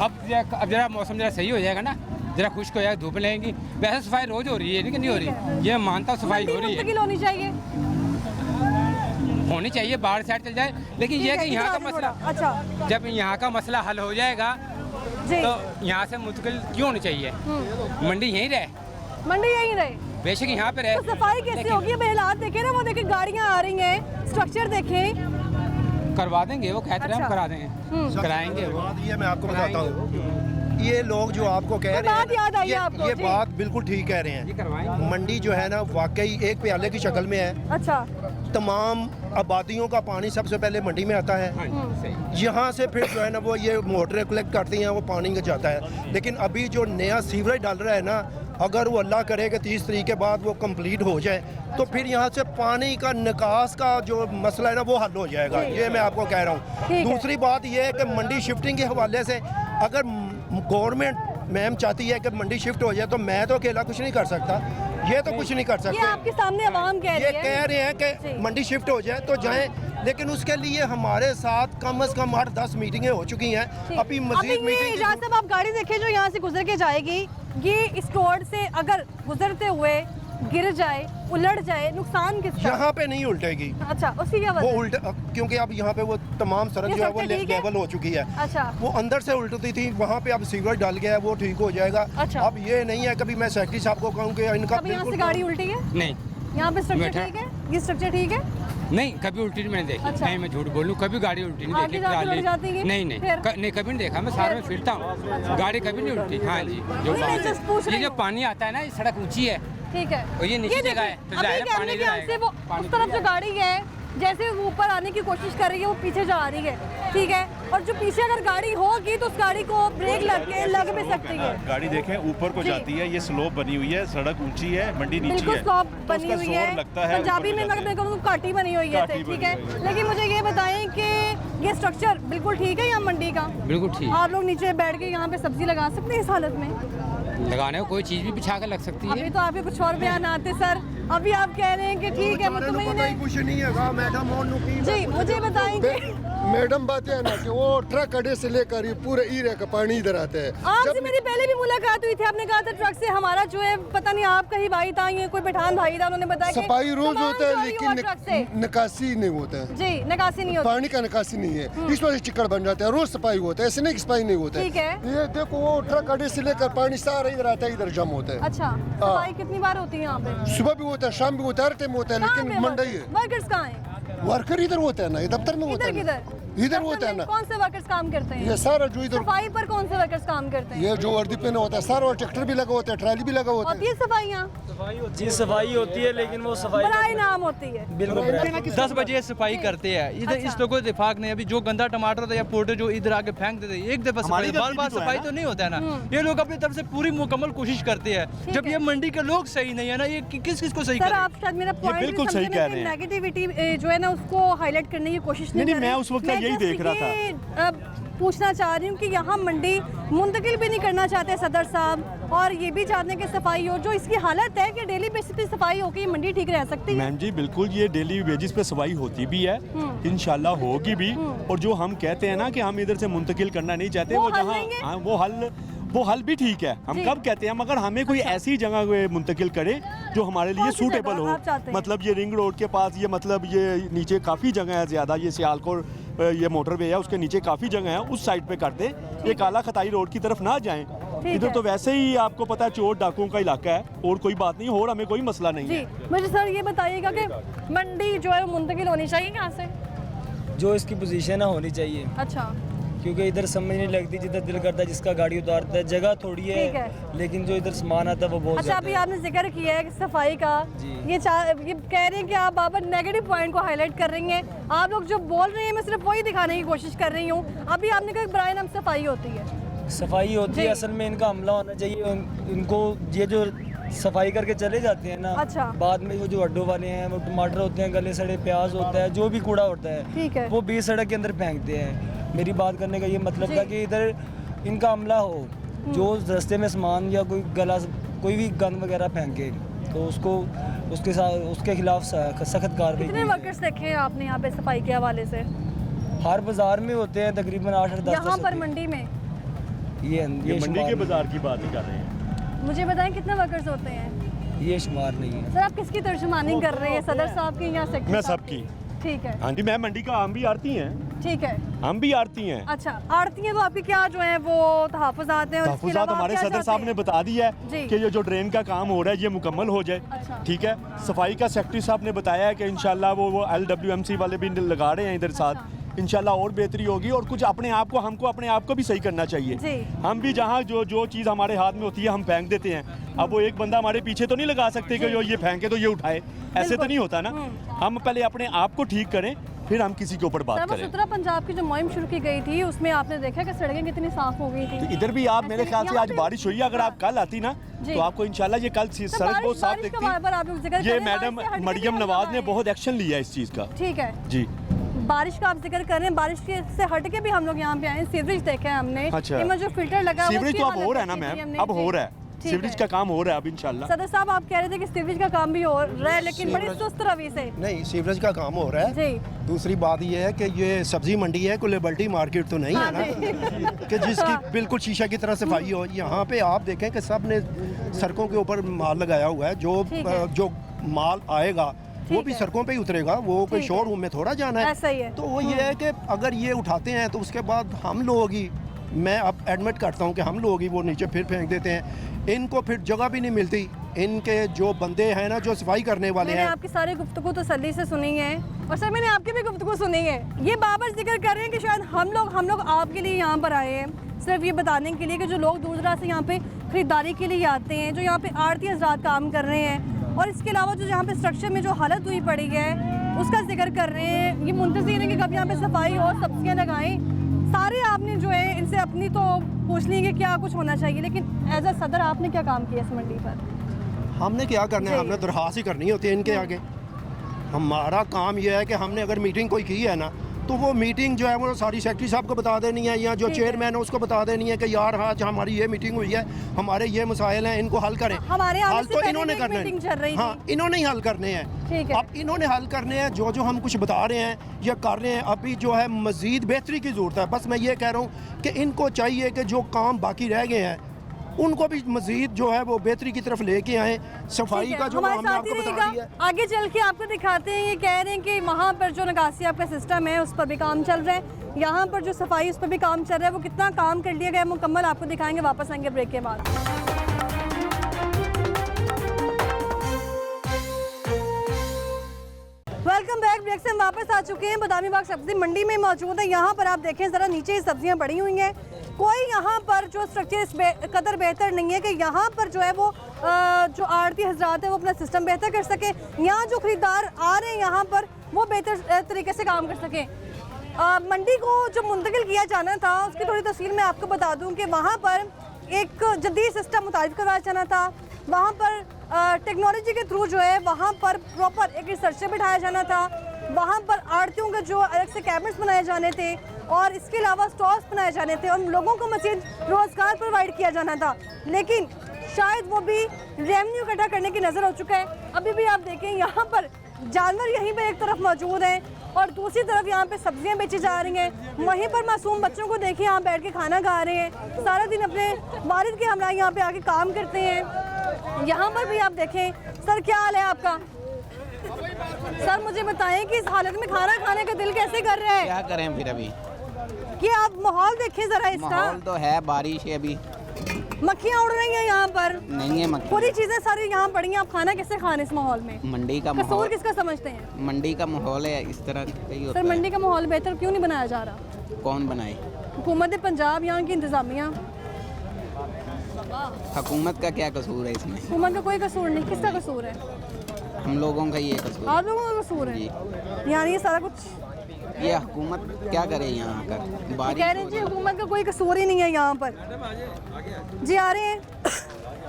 अब जरा मौसम जरा सही हो जाएगा ना जरा खुश्क हो जाएगा धूप लगेंगी वैसे सफाई रोज हो रही है लेकिन नहीं हो रही ये मैं मानता हूँ सफाई हो रही है मुंतकिल होनी चाहिए। होनी चाहिए बाहर साइड चल जाए लेकिन ये कि यहाँ का मसला अच्छा जब यहाँ का मसला हल हो जाएगा जी तो यहाँ से मुंतकिल क्यों होनी चाहिए मंडी यहीं रहे मंडी यहीं रहे बेशक यहाँ पे रहे तो सफाई कैसे होगी? अब हालात देखे ना वो देखे गाड़ियाँ आ रही हैं स्ट्रक्चर देखें करवा देंगे वो कहते हैं हम अच्छा। करा देंगे कराएंगे वो बात ये मैं आपको बताता हूँ ये लोग जो आपको कह तो बात याद आई रहे आपको, हैं ये जी। बात बिल्कुल ठीक कह रहे ये हैं करवाएंगे मंडी जो है ना वाकई एक प्याले की शक्ल में है अच्छा तमाम आबादियों का पानी सबसे पहले मंडी में आता है हाँ जी सही यहाँ से फिर जो है ना वो ये मोटरें कलेक्ट करती हैं वो पानी का जाता है लेकिन अभी जो नया सीवरेज डाल रहा है ना अगर वो अल्लाह करे कि 30 तारीख के बाद वो कंप्लीट हो जाए तो फिर यहाँ से पानी का निकास का जो मसला है ना वो हल हो जाएगा ये मैं आपको कह रहा ठीक है। हूँ दूसरी बात ये है कि मंडी शिफ्टिंग के हवाले से अगर गवर्नमेंट मैम चाहती है कि मंडी शिफ्ट हो जाए तो मैं तो अकेला कुछ नहीं कर सकता ये तो कुछ नहीं कर ये सकते आपके सामने आवाम कह ये रही कह है रहे हैं जी। कि मंडी शिफ्ट हो जाए तो जाएं लेकिन उसके लिए हमारे साथ कम से कम 8-10 मीटिंगें हो चुकी हैं अभी मजीद ये मीटिंग इजाज़त साहब आप गाड़ी देखिए जो यहाँ से गुजर के जाएगी ये इस रोड से अगर गुजरते हुए गिर जाए उलट जाए नुकसान किसका? यहाँ पे नहीं उल्टेगी अच्छा उसकी क्या वो वजह? उल्ट क्योंकि अब यहाँ पे वो तमाम सड़क ये जो है वो सड़कें ठीक है? लेवल हो चुकी है अच्छा वो अंदर से उल्टती थी वहाँ पे अब सीवर डाल गया है वो ठीक हो जाएगा अच्छा। अब ये नहीं है कभी मैं सेक्रेटरी साहब को कहूँ कि इनका कभी यहाँ से बिल्कुल गाड़ी उल्टी है नहीं यहाँ पे स्ट्रक्चर बैठा। ठीक है ये स्ट्रक्चर ठीक है नहीं कभी उल्टी नहीं मैंने देखी अच्छा। नहीं मैं झूठ बोलूँ कभी गाड़ी उल्टी नहीं आगे देखी जाके ट्राली उड़ जाती है? नहीं नहीं फिर? नहीं कभी नहीं देखा मैं सारे में फिरता हूँ गाड़ी कभी नहीं उल्टी हाँ जी जो नहीं, बात just पूछ है रही ये जो हूँ। पानी आता है ना ये सड़क ऊंची है ठीक है और ये नीचे जगह है तो जाहिर है पानी ध्यान से वो पानी उस तरफ जो गाड़ी है जैसे वो ऊपर आने की कोशिश कर रही है वो पीछे जा रही है ठीक है और जो पीछे अगर गाड़ी होगी तो उस गाड़ी को ब्रेक लग भी सकती है गाड़ी देखें ऊपर को जी। जाती है ये स्लोप बनी हुई है सड़क ऊंची है मंडी नीची बिल्कुल है स्लॉप तो बनी उसका हुई जोर है लगता है पंजाबी ऊपर में को मैं जाती है। देखो घाटी बनी हुई है घाटी ठीक बनी है हुई है। लेकिन मुझे ये बताएं कि ये स्ट्रक्चर बिल्कुल ठीक है यहाँ मंडी का बिल्कुल ठीक आप लोग नीचे बैठ के यहाँ पे सब्जी लगा सकते हैं इस हालत में लगाने को कोई चीज़ भी बिछा कर लग सकती है अभी तो आपके कुछ और बयान आते सर अभी आप कह रहे हैं कि ठीक है पता ही कुछ नहीं है मैडम और नुकी जी मुझे बताएं कि मैडम बात है ना कि वो ट्रक अड्डे से लेकर ये पूरे एरिया का पानी इधर आता है। आपसे मेरी पहले भी मुलाकात हुई थी, आपने कहा था ट्रक से हमारा जो है पता नहीं आपका ही भाई था, ये कोई पठान भाई था, उन्होंने बताया कि सफाई रोज सामान होता है चोरी हुआ ट्रक से। लेकिन निकासी नहीं होता है। जी, निकासी नहीं होती। पानी का निकासी नहीं है, इस वजह से चिकड़ बन जाता है। रोज सफाई होता है, ऐसे नहीं कि सफाई नहीं होता ठीक है। ये देखो वो ट्रक अड्डे से लेकर पानी सारा इधर आता है, इधर जम होता है। अच्छा, सफाई कितनी बार होती है यहाँ पे? सुबह भी होता है, शाम भी होता है, हर टाइम होता है, लेकिन मंडई है। वर्कर्स कहाँ हैं? वर्कर इधर होता है ना, ये दफ्तर में होता है इधर ना। इधर होता है ना। कौन से वर्कर्स काम करते हैं? ये सारा जो इधर सफाई पर कौन से वर्कर्स काम करते हैं? ये जो वर्दी पहना होता है सारा, और ट्रैक्टर भी लगा होता है, ट्राली भी लगा होता है। होती है सफाइयाँ? जी सफाई होती है, लेकिन वो सफाई बड़ाई नाम होती है। बिल्कुल 10 बजे सफाई करते हैं इधर। अच्छा। इस लोगों को इत्तेफाक नहीं, अभी जो गंदा टमाटर होता है या पोटो जो इधर आके फेंक देते हैं, एक दफा सफाई, बार बार सफाई तो नहीं होता है ना। ये लोग अपनी तरफ से पूरी मुकम्मल कोशिश करते हैं। जब ये मंडी के लोग सही नहीं है ना, ये किस किस को सही सर करें? आप शायद मेरा पॉइंट बिल्कुल सही कह रहे हैं। नेगेटिविटी जो है ना उसको हाईलाइट करने की कोशिश नहीं कर नहीं, रहे। मैं उस वक्त यही just देख रहा था। ये, पूछना चाह रही हूँ कि यहाँ मंडी मुंतकिल भी नहीं करना चाहते सदर साहब, और ये भी चाहते हैं कि सफाई हो। जो इसकी हालत है कि डेली बेसिस पे सफाई होकर ये मंडी ठीक रह सकती है। मैम जी बिल्कुल, ये डेली वेजेस पे सफाई होती भी है, इंशाल्लाह होगी भी। और जो हम कहते हैं ना कि हम इधर से मुंतकिल करना नहीं चाहते, वो वो हल जहाँ लेंगे? हाँ, वो हल भी ठीक है। हम जी। कब कहते हैं, मगर हमें कोई ऐसी जगह मुंतकिल करे जो हमारे लिए कौन सी सूटेबल जगह हो। आप चाहते हैं? मतलब ये रिंग रोड के पास, ये मतलब ये नीचे काफ़ी जगह है ज़्यादा, ये सियालकोट ये मोटरवे है, उसके नीचे काफ़ी जगह है, उस साइड पे कर दे। ये काला खताई रोड की तरफ ना जाएं। इधर है। तो वैसे ही आपको पता है चोर डाकुओं का इलाका है, और कोई बात नहीं, और हमें कोई मसला नहीं जी, है। मुझे सर ये बताइएगा कि मंडी जो है वो मुंतकिल होनी चाहिए यहाँ से? जो इसकी पोजीशन है होनी चाहिए, अच्छा, क्योंकि इधर समझ नहीं लगती, जिधर दिल करता है जिसका गाड़ी उतारता है। जगह थोड़ी ठीक है, है। लेकिन जो इधर सामान आता है वो बहुत अच्छा, ज़्यादा अभी है। आपने जिक्र किया है कि सफाई का, जी। ये कह रहे हैं कि आप बाबर नेगेटिव पॉइंट को हाईलाइट कर रही हैं। आप लोग जो बोल रहे हैं मैं सिर्फ वही दिखाने की कोशिश कर रही हूँ। अभी आपने कहा बराए नाम सफाई होती है। सफाई होती है, असल में इनका हमला होना चाहिए। इनको ये जो सफाई करके चले जाते हैं ना, अच्छा। बाद में वो जो अड्डों वाले हैं, वो टमाटर होते हैं, गले सड़े प्याज होता है, जो भी कूड़ा होता ठीक है। है वो बीच सड़क के अंदर फेंकते हैं। मेरी बात करने का ये मतलब था कि इधर इनका हमला हो, जो रास्ते में सामान या कोई गला कोई भी गंद वगैरह फेंके, तो उसको उसके खिलाफ सख्त कार्रवाई कितने की वर्कर्स देखे हैं आपने यहाँ पे सफाई के हवाले से? जाए। हर बाजार में होते हैं तकरीबन 8-10। यहाँ पर मंडी में? ये मंडी शुमार के नहीं। बाजार की बात ही कर रहे हैं। मुझे बताएं कितने वर्कर्स होते हैं? ये शुमार नहीं है। सर आप किसकी तर्जुमानी कर रहे हैं, सदर साहब की या सेक्रेटरी मैं साहब सबकी। ठीक है, हाँ जी, मैं मंडी का, हम भी आरती हैं, ठीक है। हम भी आरती हैं। अच्छा, आड़ती हैं तो आपकी क्या जो है वो तहफ़्फ़ुज़ात हैं? और इसके तहफ़्फ़ुज़ात अलावा आप हमारे क्या सदर चाहते साहब ने हैं? बता दिया जी। है कि ये जो ड्रेन का काम हो रहा है ये मुकम्मल हो जाए। अच्छा। ठीक है। सफाई का सेक्रेटरी साहब ने बताया है कि इंशाल्लाह वो LWMC वाले भी लगा रहे हैं इधर साथ, इंशाल्लाह और बेहतरी होगी। और कुछ हमको अपने आप को भी सही करना चाहिए। जी। हम भी जहाँ जो चीज़ हमारे हाथ में होती है हम फेंक देते हैं। अब वो एक बंदा हमारे पीछे तो नहीं लगा सकते कि जो ये फेंके तो ये उठाए, ऐसे तो नहीं होता ना। हम पहले अपने आप को ठीक करें, फिर हम किसी के ऊपर बात सर वो करें। सुथरा पंजाब की जो मुहिम शुरू की गई थी उसमें आपने देखा कि सड़कें कितनी साफ हो गई थी? तो इधर भी आप मेरे ख्याल से आज बारिश हुई है, अगर आप कल आती ना जी। तो आपको इंशाल्लाह ये कल सड़क बहुत साफ बारिश का बार-बार आप लोग जिक्र दिखती। कर ये रहे हैं, मैडम बारिश से हटके मरियम भी हम नवाज ने लोग बहुत एक्शन लिया है इस चीज़ का। ठीक है, जी। बारिश का आप जिक्र कर रहे हैं, बारिश के से हट के भी हम लोग यहाँ पे आए, सीवरेज देखे हैं हमने। अच्छा। इनमें जो फिल्टर लगा है, सीवरेज उसकी तो अब हालत हो रहा है ना देखी थी मैम, हमने। अब हो जी। रहा है, ठीक सीवरेज है। का काम हो रहा है अब इंशाल्लाह। सदर साहब आप कह रहे थे कि सीवरेज का काम भी हो रहा है, लेकिन बड़ी सुस्त रवि से। नहीं, सीवरेज का काम हो रहा है। जी। दूसरी बात ये है कि ये सब्जी मंडी है, कोई लिबर्टी मार्केट तो नहीं है ना कि जिसकी बिल्कुल शीशा की तरह सफाई हो। यहाँ पे आप देखें कि सब ने सड़कों के ऊपर माल लगाया हुआ है। ठीक है। जो माल आएगा वो भी है। सड़कों पे ही उतरेगा, वो कोई ठीक है। शोरूम में थोड़ा जाना है। ऐसा ही है। तो वो ये है कि अगर ये उठाते हैं तो उसके बाद हम लोग ही, मैं अब एडमिट करता हूँ कि हम लोग ही वो नीचे फिर फेंक देते हैं। इनको फिर जगह भी नहीं मिलती। इनके जो बंदे हैं ना, जो सफाई करने वाले मैंने हैं, आपकी सारी गुफ्तगू तसल्ली से सुनी है, और सर मैंने आपकी भी गुफ्तगू सुनी है। ये बाबर जिक्र कर रहे हैं कि शायद हम लोग आपके लिए यहाँ पर आए हैं, सिर्फ ये बताने के लिए कि जो लोग दूर दराज से यहाँ पे ख़रीदारी के लिए आते हैं, जो यहाँ पे आड़ती हज़रात काम कर रहे हैं, और इसके अलावा जो यहाँ पे स्ट्रक्चर में जो हालत हुई पड़ी है उसका जिक्र कर रहे हैं। ये मुंतज़िर हैं कि कब यहाँ पे सफाई और सब्जियाँ लगाएं। सारे आपने जो है इनसे अपनी तो पूछ ली कि क्या कुछ होना चाहिए, लेकिन एज अ सदर आपने क्या काम किया इस मंडी पर? हमने क्या करना है, हमने दरख्वास्त ही करनी होती है इनके आगे। हमारा काम यह है कि हमने अगर मीटिंग कोई की है ना, तो वो मीटिंग जो है वो सारी सेक्रेटरी साहब को बता देनी है, या जो चेयरमैन है उसको बता देनी है कि यार आज हमारी ये मीटिंग हुई है, हमारे ये मसाइल हैं, इनको हल करें। हमारे आने हल से तो पहले इन्होंने भी करना मीटिंग चल रही है, थी। हाँ इन्होंने ही हल करने हैं। ठीक है। अब इन्होंने हल करने हैं, जो हम कुछ बता रहे हैं या कर रहे हैं, अभी जो है मजीद बेहतरी की ज़रूरत है। बस मैं ये कह रहा हूँ कि इनको चाहिए कि जो काम बाकी रह गए हैं उनको भी मजीद जो है वो बेहतरी की तरफ लेके आए। सफाई का जो हमारे हमने साथ आपको ही बता रहेगा, दिया है। आगे चल के आपको दिखाते हैं। ये कह रहे हैं कि वहाँ पर जो निकासी आपका सिस्टम है उस पर भी काम चल रहा है, यहाँ पर जो सफाई उस पर भी काम चल रहा है। वो कितना काम कर लिया गया है मुकम्मल आपको दिखाएंगे, वापस आएंगे ब्रेक के बाद। Welcome back. ब्रेक से हम वापस आ चुके हैं, बदामी बाग सब्जी मंडी में मौजूद है। यहाँ पर आप देखें ज़रा, नीचे ही सब्जियाँ पड़ी हुई हैं। कोई यहाँ पर जो स्ट्रक्चर इस कदर बेहतर नहीं है कि यहाँ पर जो है वो जो आड़ती हजरात है वो अपना सिस्टम बेहतर कर सके। यहाँ जो खरीदार आ रहे हैं यहाँ पर वो बेहतर तरीके से काम कर सकें। मंडी को जो मुंतकिल किया जाना था उसकी थोड़ी तस्वीर मैं आपको बता दूँ कि वहाँ पर एक जदीद सिस्टम मुतारिफ करवाया जाना था। वहाँ पर टेक्नोलॉजी के थ्रू जो है वहाँ पर प्रॉपर एक रिसर्चर बिठाया जाना था। वहाँ पर आड़तियों के जो अलग से कैबिनेट्स बनाए जाने थे और इसके अलावा स्टॉल्स बनाए जाने थे और लोगों को मज़ीद रोज़गार प्रोवाइड किया जाना था। लेकिन शायद वो भी रेवेन्यू इकट्ठा करने की नज़र हो चुका है। अभी भी आप देखें यहाँ पर जानवर यहीं पर एक तरफ मौजूद हैं और दूसरी तरफ यहाँ पे सब्जियाँ बेची जा रही हैं। वहीं पर मासूम बच्चों को देखिए यहाँ बैठ के खाना खा रहे हैं, सारा दिन अपने वालिद के हमरा यहाँ पे आके काम करते हैं। यहाँ पर भी आप देखें। सर क्या हाल है आपका? सर मुझे बताएं कि इस हालत में खाना खाने का दिल कैसे कर रहा है? क्या करें फिर अभी कि आप माहौल देखें जरा इसका। माहौल तो है, बारिश है अभी, मक्खियाँ उड़ रही हैं यहाँ पर। नहीं है मक्खी, पूरी चीजें सारी यहाँ पड़ी हैं। आप खाना कैसे खाने इस माहौल में? मंडी का कसूर माहौल, किसका समझते हैं? मंडी का माहौल है, इस तरह ही होता सर है। मंडी का माहौल बेहतर क्यों नहीं बनाया जा रहा? कौन बनाए? हुकूमत पंजाब, यहाँ की इंतजामिया। हुकूमत का क्या कसूर है इसमें? हुकूमत का कोई कसूर नहीं। किसका कसूर है? हम लोगों का ये कसूर आप लोगों का कसूर है। यानी ये सारा कुछ ये हुकूमत क्या करे यहाँ आकर? कह बारिश रहे हैं जी हुकूमत का कोई कसूर ही नहीं है यहाँ पर। जी आ रहे हैं।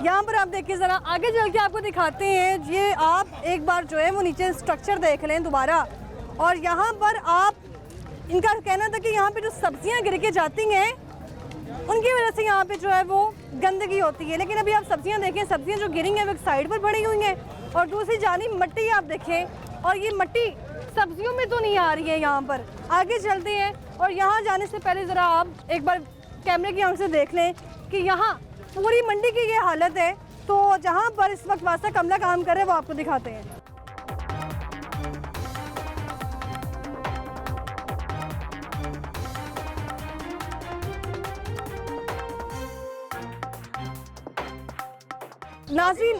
यहाँ पर आप देखिए ज़रा, आगे चल के आपको दिखाते हैं। ये आप एक बार जो है वो नीचे स्ट्रक्चर देख लें दोबारा, और यहाँ पर आप इनका कहना था कि यहाँ पे जो सब्जियाँ गिर के जाती हैं उनकी वजह से यहाँ पे जो है वो गंदगी होती है। लेकिन अभी आप सब्जियाँ देखें, सब्जियाँ जो गिरी हैं वो एक साइड पर पड़ी हुई हैं और दूसरी जानिब मट्टी आप देखें, और ये मट्टी सब्जियों में तो नहीं आ रही है। यहाँ पर आगे चलते हैं और यहाँ जाने से पहले ज़रा आप एक बार कैमरे की आंख से देख लें कि यहाँ पूरी मंडी की ये हालत है। तो जहाँ पर इस वक्त वास्ता कमला काम कर रहे हैं वो आपको दिखाते हैं। नाज़रीन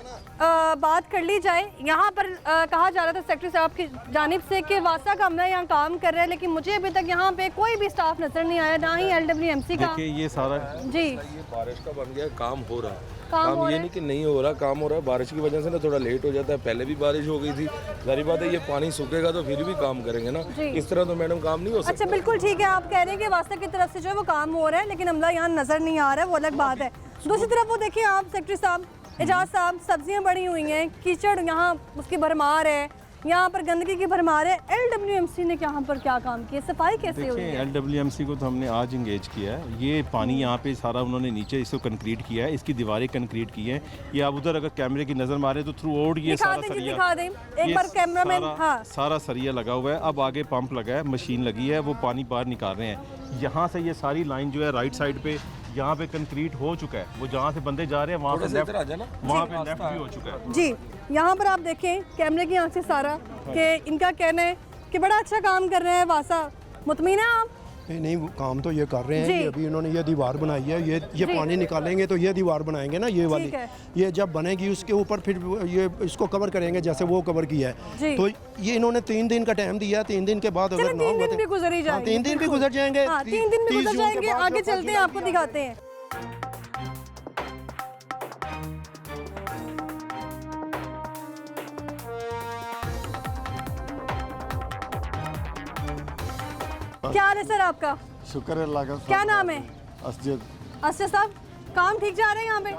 बात कर ली जाए, यहाँ पर कहा जा रहा था सेक्रेटरी साहब की जानिब से कि वासा का अमला यहाँ काम कर रहा है, लेकिन मुझे अभी तक यहाँ पे कोई भी स्टाफ नजर नहीं आया, ना ही LWMC का। देखिए ये सारा जी बारिश का बन गया, काम हो रहा है। काम हो ये रहा नहीं कि नहीं हो रहा, काम हो रहा है। बारिश की वजह से ना थोड़ा लेट हो जाता है। पहले भी बारिश हो गई थी, जारी बात है ये पानी सूखेगा तो फिर भी काम करेंगे ना। इस तरह तो मैडम काम नहीं हो सकता। अच्छा बिल्कुल ठीक है, आप कह रहे हैं कि वास्ता की तरफ से जो है वो काम हो रहा है, लेकिन अमला यहाँ नजर नहीं आ रहा है, वो अलग बात है। दूसरी तरफ वो देखिए आप सेक्रेटरी साहब, एजाज साहब, सब्जियां पड़ी हुई हैं, कीचड़ यहाँ उसकी भरमार है, यहाँ पर गंदगी की भरमार है। LWMC ने यहाँ पर क्या काम किया, सफाई कैसे हुई है? LWMC को तो हमने आज इंगेज किया है। ये पानी यहाँ पे सारा उन्होंने नीचे इसको कंक्रीट किया है, इसकी दीवारें कंक्रीट की हैं। ये आप उधर अगर कैमरे की नज़र मारे तो थ्रू आउट ये सारा सरिया, दिखा दें एक बार कैमरामैन। हाँ सारा सरिया लगा हुआ है। अब आगे पंप लगा है, मशीन लगी है, वो पानी बाहर निकाल रहे हैं। यहाँ से ये सारी लाइन जो है राइट साइड पे यहाँ पे कंक्रीट हो चुका है। वो जहाँ से बंदे जा रहे हैं वहाँ पे लेफ्ट भी हो चुका है। जी यहाँ पर आप देखें कैमरे की आंख से सारा कि इनका कहना है कि बड़ा अच्छा काम कर रहे हैं वासा। मुतमीन है आप? नहीं वो काम तो ये कर रहे हैं। ये अभी इन्होंने ये दीवार बनाई है, ये पानी निकालेंगे तो ये दीवार बनाएंगे ना, ये वाली। ये जब बनेगी उसके ऊपर फिर ये इसको कवर करेंगे जैसे वो कवर किया है। तो ये इन्होंने 3 दिन का टाइम दिया, 3 दिन के बाद अगर ना हुआ 3 दिन भी गुजर ही जाएंगे। 3 दिन भी गुजर जाएंगे। 3 दिन भी गुजर जाएंगे। आगे चलते हैं, आपको दिखाते हैं। क्या हाल है सर आपका? शुक्र है अल्लाह का। क्या नाम है? असजद। असजद साहब, काम ठीक जा रहे हैं यहाँ पे?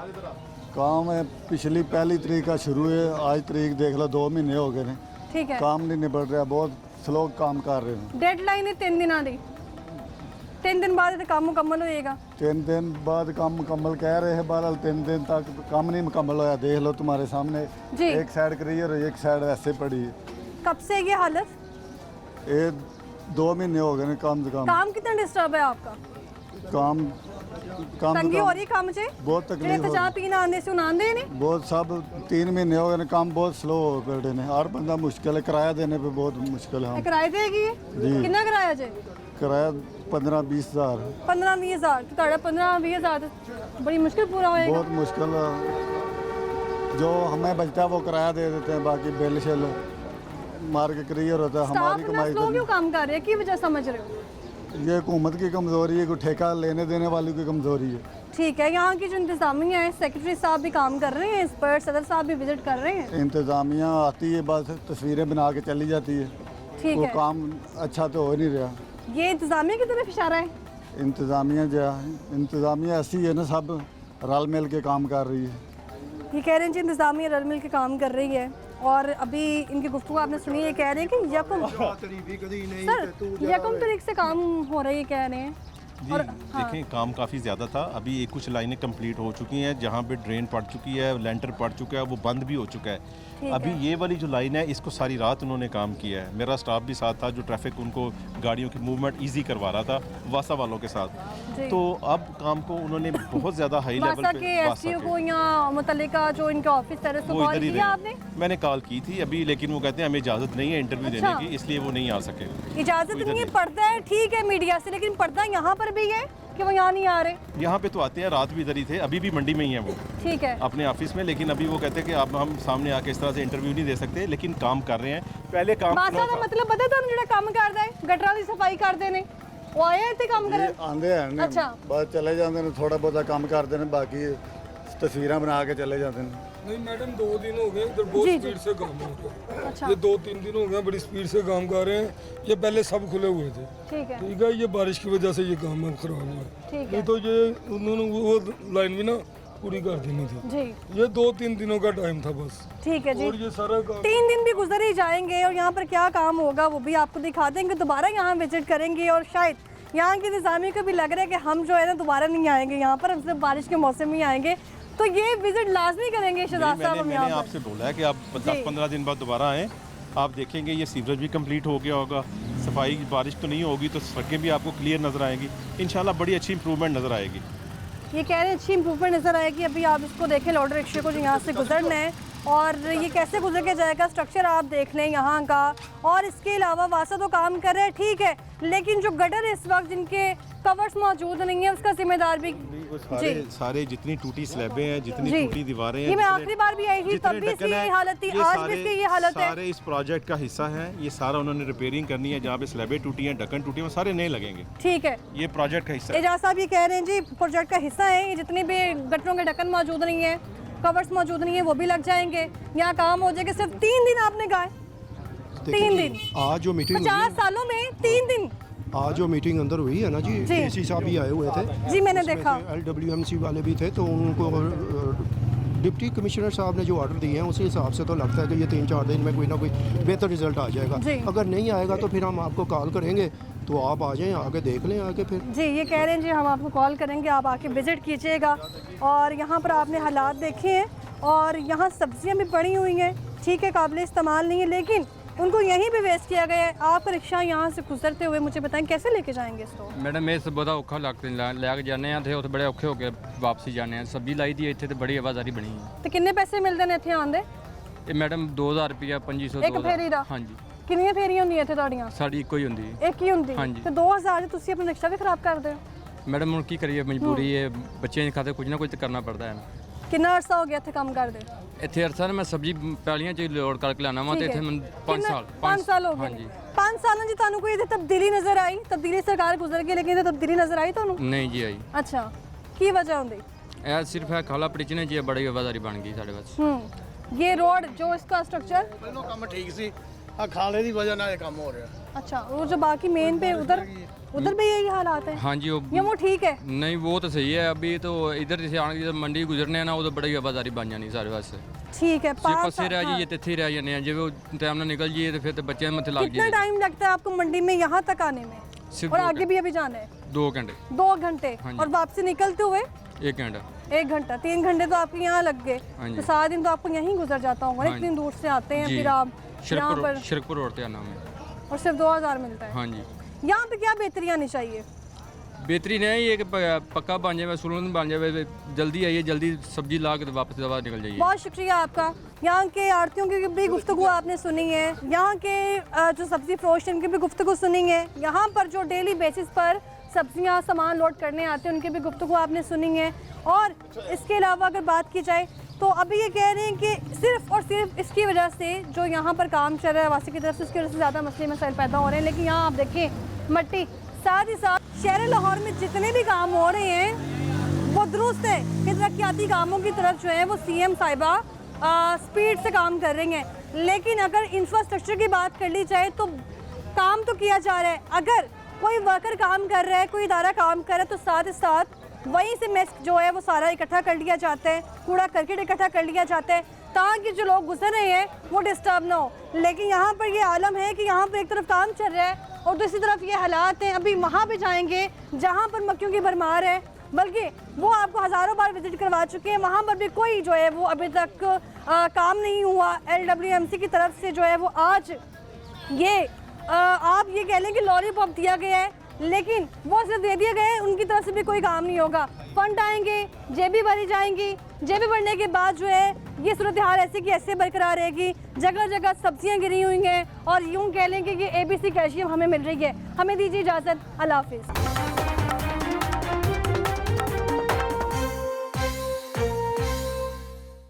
काम है, पिछली 1 तारीख का शुरू है, आज तारीख देख लो 2 महीने हो गए हैं। ठीक है। काम नहीं निबट रहा, बहुत ਸਲੋ ਕੰਮ ਕਰ ਰਹੇ ਨੇ। ਡੈਡਲਾਈਨ ਹੈ 3 ਦਿਨਾਂ ਦੀ, 3 ਦਿਨ ਬਾਅਦ ਇਹ ਕੰਮ ਮੁਕੰਮਲ ਹੋਏਗਾ। 3 दिन बाद काम मुकम्मल कह रहे हैं, बहरहाल 3 दिन तक काम नहीं मुकम्मल होया। देख लो तुम्हारे सामने, जी। एक साइड क्लियर है, एक साइड वैसे पड़ी है। कब से ये हालत? ये 2 महीने हो गए कम से कम। काम कितना डिस्टर्ब है आपका? काम तंगी हो रही काम से? बहुत तकलीफ हो चाह पीना आंदे से आंदे ने बहुत, सब 3 महीने हो गए काम बहुत स्लो हो पड़े ने। हर बंदा मुश्किल है, किराया देने पे बहुत मुश्किल है। किराए देगी जी। कितना किराया जे? किराया 15-20 हज़ार। 15-20 हज़ार तो 15-20 हज़ार बड़ी मुश्किल पूरा होएगा। बहुत मुश्किल है। जो हमें बचता है वो किराया दे देते हैं, बाकी बिल शिल मार के क्लियर होता है। हमारी कमाई स्लो क्यों काम कर रहे हैं, की वजह समझ रहे हो? ये हुकूमत की कमज़ोरी है, कोई ठेका लेने देने वाली की कमज़ोरी है। ठीक है, यहाँ की जो इंतजामिया है, सेक्रेटरी साहब भी काम कर रहे हैं इस पर, सदर साहब भी विजिट कर रहे हैं। इंतज़ामिया आती है, बस तस्वीरें बना के चली जाती है। ठीक वो है, काम अच्छा तो हो नहीं रहा। ये इंतजामिया की तरफ इशारा है। इंतज़ामिया जो है, इंतज़ामिया ऐसी है ना, सब रल मिल के काम कर रही है। ये कह रहे हैं जी इंतजामिया रल मिल के काम कर रही है। और अभी इनकी गुफ्तगू आपने सुनी, ये कह रहे हैं कि यकम तारीख से काम हो रही है, कह रहे हैं। जी देखें, काम काफ़ी ज़्यादा था। अभी एक कुछ लाइनें कंप्लीट हो चुकी हैं, जहाँ पे ड्रेन पड़ चुकी है, लेंटर पड़ चुका है, वो बंद भी हो चुका है। अभी ये वाली जो लाइन है, इसको सारी रात उन्होंने काम किया है। मेरा स्टाफ भी साथ था, जो ट्रैफिक उनको गाड़ियों की मूवमेंट ईजी करवा रहा था वासा वालों के साथ। तो अब काम को उन्होंने बहुत ज़्यादा हाई लेवल पे एसडीओ को या मुतल्लिका जो इनका ऑफिसर है, वो इधर ही रहे। मैंने कॉल की थी अभी, लेकिन वो कहते हैं हमें इजाज़त नहीं है इंटरव्यू देने की, इसलिए वो नहीं आ सके। इजाज़त नहीं है, पर्दा है ठीक है मीडिया से, लेकिन पर्दा यहाँ पर भी है कि वो यहाँ नहीं आ रहे। यहाँ पे तो आते हैं, रात भी इधर ही थे, अभी भी मंडी में ही है वो, ठीक है, अपने ऑफिस में। लेकिन अभी वो कहते हैं कि अब हम सामने आके इस तरह से इंटरव्यू नहीं दे सकते, लेकिन काम कर रहे हैं। पहले काम बासा का मतलब पता है तुहानू, ਜਿਹੜਾ ਕੰਮ ਕਰਦਾ ਹੈ ਗਟਰਾਂ ਦੀ ਸਫਾਈ ਕਰਦੇ ਨੇ, ਉਹ ਆਏ ਇੱਥੇ ਕੰਮ ਕਰਨ? आंदे हैं, अच्छा। बस चले जाते हैं, थोड़ा बहुत काम करते हैं, बाकी तस्वीरें बना के चले जाते हैं। नहीं मैडम, 2 दिन हो गए इधर बहुत स्पीड से काम हो रहा है। अच्छा। ये 2-3 दिन हो गए बड़ी स्पीड से काम कर रहे हैं। ये पहले सब खुले हुए थे, ठीक है, ठीक है। ये बारिश की वजह से ये काम अब खराब हुआ है। ठीक है, नहीं तो ये उन्होंने वो लाइन भी ना पूरी कर देनी थी। जी, ये 2-3 दिनों का टाइम था बस। ठीक है जी। और ये सारा काम 3 दिन भी गुजर ही जाएंगे और यहाँ पर क्या काम होगा वो भी आपको दिखा देंगे। दोबारा यहाँ विजिट करेंगे और शायद यहाँ की इंतजामिया को भी लग रहा है कि हम जो है ना दोबारा नहीं आएंगे यहाँ पर, हम सिर्फ बारिश के मौसम में आएंगे। तो ये विजिट लाजमी करेंगे शहजाद साहब। मैंने आपसे बोला है कि आप 10-15 दिन बाद दोबारा आएँ, आप देखेंगे ये सीवरेज भी कंप्लीट हो गया होगा, सफाई, बारिश तो नहीं होगी तो सड़कें भी आपको क्लियर नज़र आएंगी। इंशाल्लाह बड़ी अच्छी इंप्रूवमेंट नज़र आएगी। ये कह रहे हैं अच्छी इंप्रूवमेंट नज़र आएगी। अभी आप इसको देखें, लोडर रिक्शे को जो यहाँ से गुजरना है और ये कैसे गुजर के जाएगा, स्ट्रक्चर आप देख लें यहाँ का। और इसके अलावा वासा तो काम कर रहे हैं ठीक है, लेकिन जो गटर है इस वक्त जिनके कवर्स मौजूद नहीं है, उसका जिम्मेदार भी सारे जितनी टूटी स्लैबें हैं, जितनी टूटी दीवारें हैं, ये मैं आखिरी बार भी आई थी तब भी इसकी ये हालत थी, आज भी इसकी ये हालत है। सारे इस प्रोजेक्ट का हिस्सा है, ये सारा उन्होंने रिपेयरिंग करनी है। जहाँ पे स्लैबें टूटी हैं, ढक्कन टूटी हैं, वो सारे नए लगेंगे। ठीक है, ये प्रोजेक्ट का हिस्सा है। एजाज साहब ये कह रहे हैं जी प्रोजेक्ट का हिस्सा है, ये जितनी भी गटरों के ढक्कन मौजूद नहीं है, कवर्स मौजूद नहीं है, वो भी लग जाएंगे। यहाँ काम हो जाएगा। सिर्फ 3 दिन आपने कहा है, 3 दिन, आज जो मीटिंग 50 सालों में 3 दिन। आज जो मीटिंग अंदर हुई है ना जी, एसी साहब भी आए हुए थे जी, मैंने देखा। LWMC वाले भी थे, तो उनको डिप्टी कमिश्नर साहब ने जो ऑर्डर दिए हैं उसी हिसाब से तो लगता है कि ये 3-4 दिन में कोई ना कोई बेहतर रिजल्ट आ जाएगा। अगर नहीं आएगा तो फिर हम आपको कॉल करेंगे, तो आप आ जाएं, आके देख लें आके फिर। जी ये कह रहे हैं जी हम आपको कॉल करेंगे, आप आके विजिट कीजिएगा। और यहाँ पर आपने हालात देखे हैं और यहाँ सब्जियाँ भी पड़ी हुई हैं, ठीक है, काबिल इस्तेमाल नहीं है, लेकिन उनको यहीं पे वेस्ट किया गया है। आप रिक्शा यहाँ से गुजरते हुए मुझे बताएं कैसे लेके जाएंगे इसको? मैडम इस बहुत औखा लैके जाने थे, उत्थे बड़े औखे होके वापसी जाने हैं। सब्जी लाई दी इत्थे ते बड़ी आवाजारी बनी है। तो किन्ने पैसे मिलते हैं इत्थे आंदे? ये मैडम 2000 रुपया 2500 एक फेरी दा? हाँ जी। कितनी फेरियां होंदियां इत्थे तुहाडियां? साडी इक्को ही होंदी है। एक ही होंदी? हाँ जी। तो 2000 तुसी अपना रिक्शा भी खराब कर दे हो? मैडम हुण की करिए, मजबूरी है, बच्चे के खाते कुछ ना कुछ तो करना पड़ता है। कितना अरसा हो गया इत्थे काम करदे? इत्थे अरसा मैं सब्जी पैलियां च लोड करके लाना वा, ते इत्थे 5 साल 5 साल हो गए। हाँ जी। 5 सालों जी तुहानू कोई इत्थे तब्दीली नजर आई? तब्दीली सरकार गुजर गई, लेकिन इत्थे तब्दीली नजर आई तुहानू? नहीं जी आई। अच्छा, की वजह होंदी? ए सिर्फ है खाला पड़चने जी बड़ी आवाजारी बन गई साडे पास। ये रोड जो इसका स्ट्रक्चर ਪਹਿਲਾਂ ਕੰਮ ਠੀਕ ਸੀ, ਆ ਖਾਲੇ ਦੀ ਵਜ੍ਹਾ ਨਾਲ ਇਹ ਕੰਮ ਹੋ ਰਿਹਾ। अच्छा वो जो बाकी मेन पे उधर भी यही हालात है? हाँ जी या वो ठीक है? नहीं वो तो सही है। अभी तो इधर से आने की मंडी गुजरने ना वो तो बड़ी आवाजारी बन जानी सारे वास्ते। ठीक है। पास से रह जाइए तिथे रह जाने हैं, जब वो टाइम ना निकल जाइए तो फिर तो बच्चे मत लग कितना जाइए। टाइम लगता है आपको मंडी में यहाँ तक आने में? सिर्फ और 2 आगे भी अभी जाना है? 2 घंटे। 2 घंटे। हाँ जी। और वापसी निकलते हुए 1 घंटा। 1 घंटा, 3 घंटे तो आपके यहाँ लग गए। हाँ जी। तो सारा दिन तो आपको यहीं गुजर जाता होगा। हाँ इतनी दूर से आते हैं जी। फिर आप यहाँ पर, शिरकपुर रोड पे आना है और सिर्फ 2000 मिलता है। हाँ जी। यहाँ पे क्या बेहतरी आनी चाहिए? बेहतरी नहीं ये कि पक्का बन जाए, सुलन बन जाए, जल्दी आइए, जल्दी सब्जी ला के वापस दवा निकल जाइए। बहुत शुक्रिया आपका। यहाँ के आड़तियों की भी गुफ्तगू आपने सुनी है, यहाँ के जो सब्ज़ी फरोश हैं उनकी भी गुफ्तगू सुनी है, यहाँ पर जो डेली बेसिस पर सब्जियाँ सामान लोड करने आते हैं उनकी भी गुफ्तगू आपने सुनी है। और इसके अलावा अगर बात की जाए तो अभी ये कह रहे हैं कि सिर्फ़ और सिर्फ इसकी वजह से जो यहाँ पर काम चल रहा है वासी की तरफ से, उसकी वजह से ज़्यादा मसले मसाइल पैदा हो रहे हैं। लेकिन यहाँ आप देखें मट्टी, साथ ही साथ शहर लाहौर में जितने भी काम हो रहे हैं वो दुरुस्त है कि तरक्याती कामों की तरफ जो है वो CM साहिबा स्पीड से काम कर रही हैं। लेकिन अगर इंफ्रास्ट्रक्चर की बात कर ली जाए तो काम तो किया जा रहा है। अगर कोई वर्कर काम कर रहा है, कोई इदारा काम कर रहा है तो साथ ही साथ वहीं से मेस जो है वो सारा इकट्ठा कर लिया जाता है, कूड़ा करकट इकट्ठा कर लिया जाता है ताकि जो लोग गुजर रहे हैं वो डिस्टर्ब ना हो। लेकिन यहाँ पर ये आलम है कि यहाँ पर एक तरफ काम चल रहा है और दूसरी तरफ ये हालात हैं। अभी वहाँ पे जाएंगे जहाँ पर मक्खियों की भरमार है, बल्कि वो आपको हज़ारों बार विजिट करवा चुके हैं, वहाँ पर भी कोई जो है वो अभी तक काम नहीं हुआ। LWMC की तरफ से जो है वो आज ये आप ये कह लें कि लॉलीपॉप दिया गया है, लेकिन वो सिर्फ दे दिया गया है, उनकी तरफ से भी कोई काम नहीं होगा। फंड आएंगे, जेबी भरी जाएंगी, जेबी भरने के बाद जो है ये सूरत हाल ऐसे की ऐसे बरकरार रहेगी। जगह जगह सब्जियां गिरी हुई हैं और यूँ कह लें कि ये ABC कैल्शियम हमें मिल रही है। हमें दीजिए इजाज़त। अल्लाह हाफिज़।